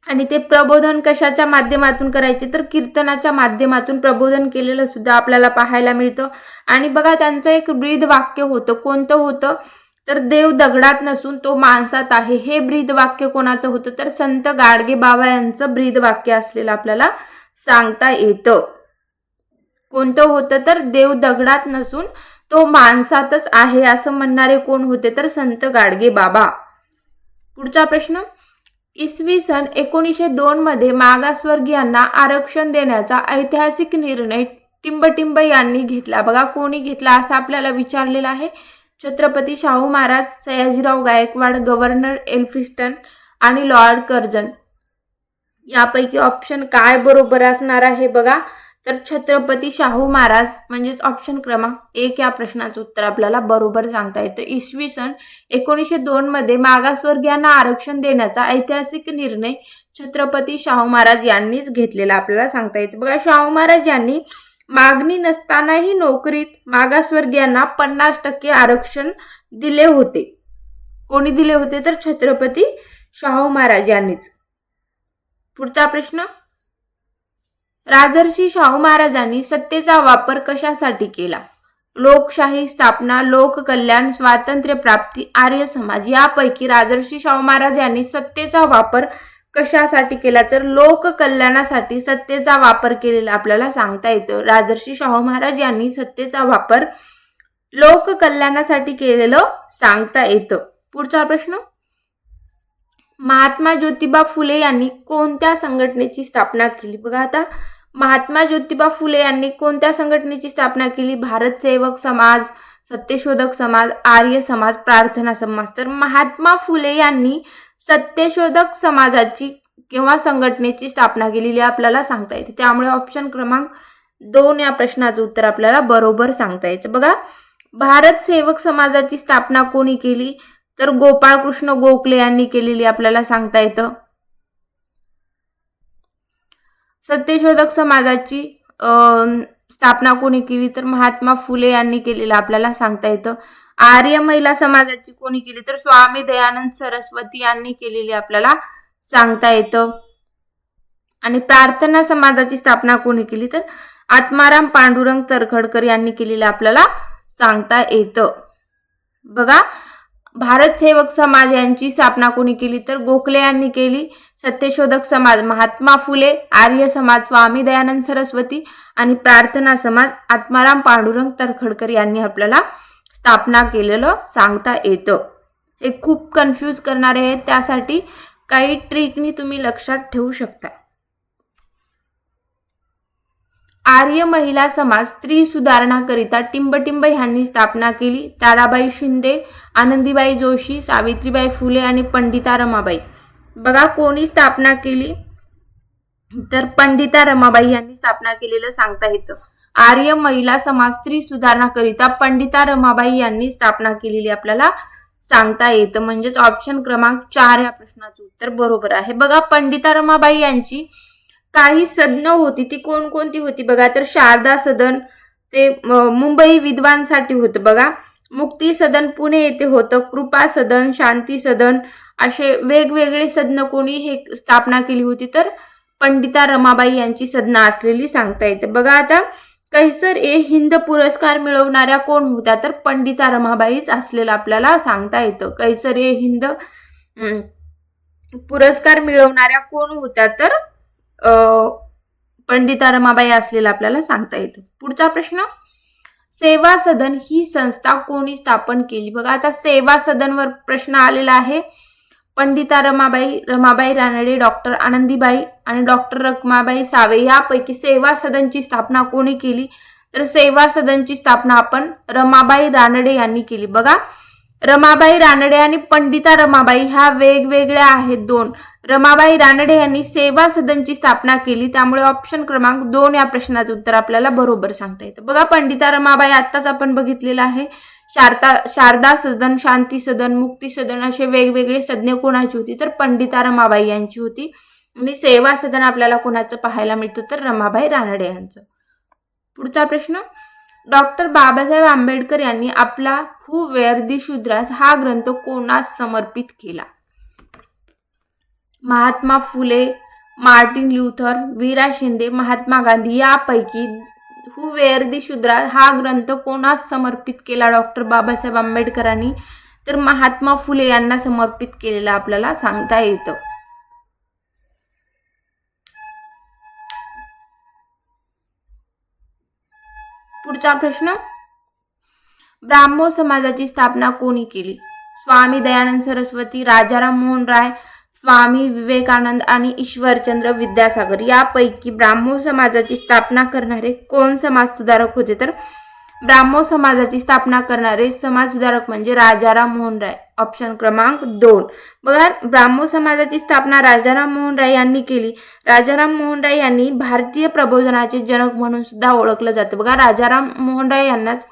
आणि ते प्रबोधन कशाच्या माध्यमातून करायचे? तर कीर्तनाच्या माध्यमातून प्रबोधन केलेलं सुद्धा आपल्याला पाहायला मिळतं. आणि बघा, त्यांचं एक ब्रीद वाक्य होतं. कोणतं होतं? तर देव दगडात नसून तो माणसात आहे. हे ब्रीद वाक्य कोणाचं होतं? तर संत गाडगे बाबा यांचं ब्रीद वाक्य असलेलं आपल्याला सांगता येतं. कोणतं होतं? तर देव दगडात नसून तो माणसातच आहे असं म्हणणारे कोण होते? तर संत गाडगे बाबा. पुढचा प्रश्न, इसवी सन 1902 मध्ये मागासवर्गीयांना आरक्षण देण्याचा ऐतिहासिक निर्णय टिंबटिंब यांनी घेतला. बघा, कोणी घेतला असं आपल्याला विचारलेलं आहे? छत्रपती शाहू महाराज, सयाजीराव गायकवाड, गव्हर्नर एल्फिन्स्टन आणि लॉर्ड कर्झन. यापैकी ऑप्शन काय बरोबर असणार आहे? बघा, तर छत्रपती शाहू महाराज म्हणजेच ऑप्शन क्रमांक 1 या प्रश्नाचं उत्तर आपल्याला बरोबर सांगता येतं. इसवी सन 1902 मध्ये मागासवर्गीयांना आरक्षण देण्याचा ऐतिहासिक निर्णय छत्रपती शाहू महाराज यांनीच घेतलेला आपल्याला सांगता येतं. बघा, शाहू महाराज यांनी मागणी नसतानाही नोकरीत मागासवर्गीयांना 50% आरक्षण दिले होते. कोणी दिले होते? तर छत्रपती शाहू महाराज यांनीच. पुढचा प्रश्न, राजर्षी शाहू महाराजांनी सत्तेचा वापर कशासाठी केला? लोकशाही स्थापना, लोककल्याण, स्वातंत्र्य प्राप्ती, आर्य समाज. यापैकी राजर्षी शाहू महाराज यांनी सत्तेचा वापर कशासाठी केला तर लोककल्याणासाठी सत्तेचा वापर केलेला आपल्याला सांगता येतं. राजर्षी शाहू महाराज यांनी सत्तेचा वापर लोककल्याणासाठी केलेलं सांगता येतं. पुढचा प्रश्न, महात्मा ज्योतिबा फुले यांनी कोणत्या संघटनेची स्थापना केली? बघा आता महात्मा ज्योतिबा फुले यांनी कोणत्या संघटनेची स्थापना केली? भारत सेवक समाज, सत्यशोधक समाज, आर्य समाज, प्रार्थना समाज. तर महात्मा फुले यांनी सत्यशोधक समाजाची किंवा संघटनेची स्थापना केलेली आपल्याला सांगता येते. त्यामुळे ऑप्शन क्रमांक 2 या प्रश्नाचं उत्तर आपल्याला बरोबर सांगता येतं. बघा भारत सेवक समाजाची स्थापना कोणी केली तर गोपाळकृष्ण गोखले यांनी केलेली आपल्याला सांगता येतं. सत्यशोधक समाजाची स्थापना कोणी केली तर महात्मा फुले यांनी केलेलं आपल्याला सांगता येतं. आर्य महिला समाजाची कोणी केली तर स्वामी दयानंद सरस्वती यांनी केलेली आपल्याला सांगता येतं. आणि प्रार्थना समाजाची स्थापना कोणी केली तर आत्माराम पांडुरंग तरखडकर यांनी केलेलं आपल्याला सांगता येतं. बघा भारत सेवक समाज यांची स्थापना कोणी केली तर गोखले यांनी केली. सत्यशोधक समाज महात्मा फुले, आर्य समाज स्वामी दयानंद सरस्वती आणि प्रार्थना समाज आत्माराम पांडुरंग तरखडकर यांनी आपल्याला स्थापना केलेलं सांगता येतं. हे खूप कन्फ्यूज करणारे आहेत, त्यासाठी काही ट्रिकनी तुम्ही लक्षात ठेवू शकता. आर्य महिला समाज स्त्री सुधारणाकरिता टिंबटिंब यांनी स्थापना केली. ताराबाई शिंदे, आनंदीबाई जोशी, सावित्रीबाई फुले आणि पंडिता रमाबाई. बघा कोणी स्थापना केली तर पंडिता रमाबाई यांनी स्थापना केलेलं सांगता येतं. आर्य महिला समाज स्त्री सुधारणाकरिता पंडिता रमाबाई यांनी स्थापना केलेली आपल्याला सांगता येतं. म्हणजेच ऑप्शन क्रमांक 4 या प्रश्नाचं उत्तर बरोबर आहे. बघा पंडिता रमाबाई यांची काही सदनं होती, ती कोणकोणती होती बघा तर शारदा सदन ते मुंबई विद्वांसाठी होतं. बघा मुक्ती सदन पुणे येथे होतं, कृपा सदन, शांती सदन असे वेगवेगळे सदन कोणी हे स्थापना केली होती तर पंडिता रमाबाई यांची सदना असलेली सांगता येते. बघा आता कैसर-ए-हिंद पुरस्कार मिळवणाऱ्या कोण होत्या तर पंडिता रमाबाईच असलेला आपल्याला सांगता येतं. कैसर-ए-हिंद पुरस्कार मिळवणाऱ्या कोण होत्या तर पंडिता रमाबाई असलेला आपल्याला सांगता येतं. पुढचा प्रश्न, सेवा सदन ही संस्था कोणी स्थापन केली? बघा आता सेवा सदनवर प्रश्न आलेला आहे. पंडिता रमाबाई, रमाबाई रानडे, डॉक्टर आनंदीबाई आणि डॉक्टर रखमाबाई सावे यापैकी सेवा सदनची स्थापना कोणी केली तर सेवा सदनची स्थापना आपण रमाबाई रानडे यांनी केली. बघा रमाबाई रानडे आणि पंडिता रमाबाई ह्या वेगवेगळ्या आहेत दोन. रमाबाई रानडे यांनी सेवा सदनची स्थापना केली, त्यामुळे ऑप्शन क्रमांक 2 या प्रश्नाचं उत्तर आपल्याला बरोबर सांगता येतं. बघा पंडिता रमाबाई आत्ताच आपण बघितलेलं आहे. शारदा सदन, शांती सदन, मुक्ती सदन असे वेगवेगळे सदने कोणाची होती तर पंडिता रमाबाई यांची होती. आणि सेवा सदन आपल्याला कोणाचं पाहायला मिळतं तर रमाबाई रानडे यांचं. पुढचा प्रश्न, डॉक्टर बाबासाहेब आंबेडकर यांनी आपला हू वेअर दी शूद्रास हा ग्रंथ कोणास समर्पित केला? महात्मा फुले, मार्टिन ल्युथर, वीरा शिंदे, महात्मा गांधी यापैकी हू वेअर दी शूद्रा हा ग्रंथ कोणास समर्पित केला डॉक्टर बाबासाहेब आंबेडकरांनी तर महात्मा फुले यांना समर्पित केलेला आपल्याला सांगता येतं. पुढचा प्रश्न, ब्राह्मो समाजाची स्थापना कोणी केली? स्वामी दयानंद सरस्वती, राजाराम मोहन राय, स्वामी विवेकानंद आणि ईश्वरचंद्र विद्यासागर यापैकी ब्राह्मो समाजाची स्थापना करणारे कोण समाज सुधारक होते तर ब्राह्मो समाजाची स्थापना करणारे समाज सुधारक म्हणजे राजाराम मोहन राय. ऑप्शन क्रमांक 2. बघा ब्राह्मो समाजाची स्थापना राजाराम मोहन राय यांनी केली. राजाराम मोहन राय यांनी भारतीय प्रबोधनाचे जनक म्हणून सुद्धा ओळखलं जातं. बघा राजाराम मोहन राय यांनाच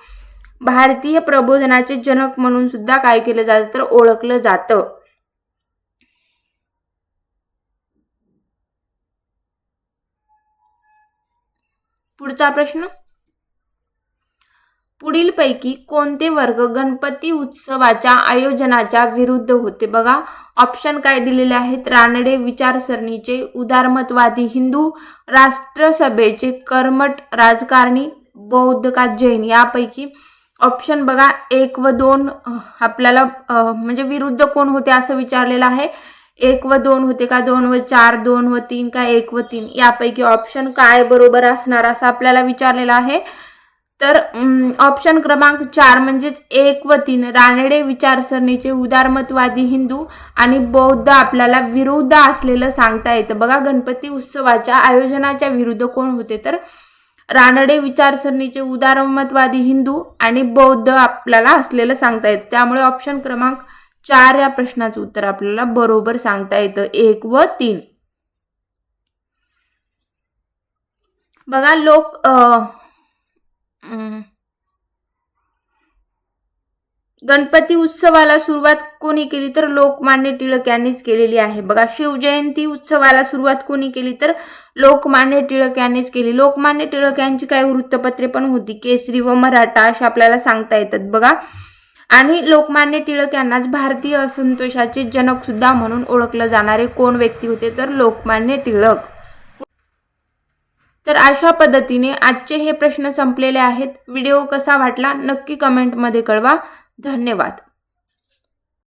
भारतीय प्रबोधनाचे जनक म्हणून सुद्धा काय केलं जातं तर ओळखलं जातं. पुढचा प्रश्न, पुढीलपैकी कोणते वर्ग गणपती उत्सवाच्या आयोजनाच्या विरुद्ध होते? बघा ऑप्शन काय दिलेले आहेत, रानडे विचारसरणीचे, उदारमतवादी हिंदू, राष्ट्रसभेचे कर्मठ राजकारणी, बौद्ध का जैन यापैकी ऑप्शन बघा 1 व 2 आपल्याला म्हणजे विरुद्ध कोण होते असं विचारलेलं आहे. 1 व 2 होते का, 2 व 4, 2 व 3 का 1 व 3, यापैकी ऑप्शन काय बरोबर असणार असं आपल्याला विचारलेलं आहे. तर ऑप्शन क्रमांक 4 म्हणजेच 1 व 3 रानडे विचारसरणीचे उदारमतवादी हिंदू आणि बौद्ध आपल्याला विरुद्ध असलेलं सांगता येतं बघा. गणपती उत्सवाच्या आयोजनाच्या विरुद्ध कोण होते, तर रानडे विचारसरणीचे उदारमतवादी हिंदू आणि बौद्ध आपल्याला असलेलं सांगता येतं. त्यामुळे ऑप्शन क्रमांक 4 या प्रश्नाचं उत्तर आपल्याला बरोबर सांगता येतं, 1 व 3. बघा गणपती उत्सवाला सुरुवात कोणी केली, तर लोकमान्य टिळक यांनीच केलेली आहे बघा. शिवजयंती उत्सवाला सुरुवात कोणी केली, तर लोकमान्य टिळक यांनीच केली. लोकमान्य टिळक यांची काही वृत्तपत्रे पण होती, केसरी व मराठा अशी आपल्याला सांगता येतात बघा. आणि लोकमान्य टिळक यांनाच भारतीय असंतोषाचे जनक सुद्धा म्हणून ओळखलं जाणारे कोण व्यक्ती होते, तर लोकमान्य टिळक. तर अशा पद्धतीने आजचे हे प्रश्न संपलेले आहेत. व्हिडिओ कसा वाटला नक्की कमेंटमध्ये कळवा. धन्यवाद.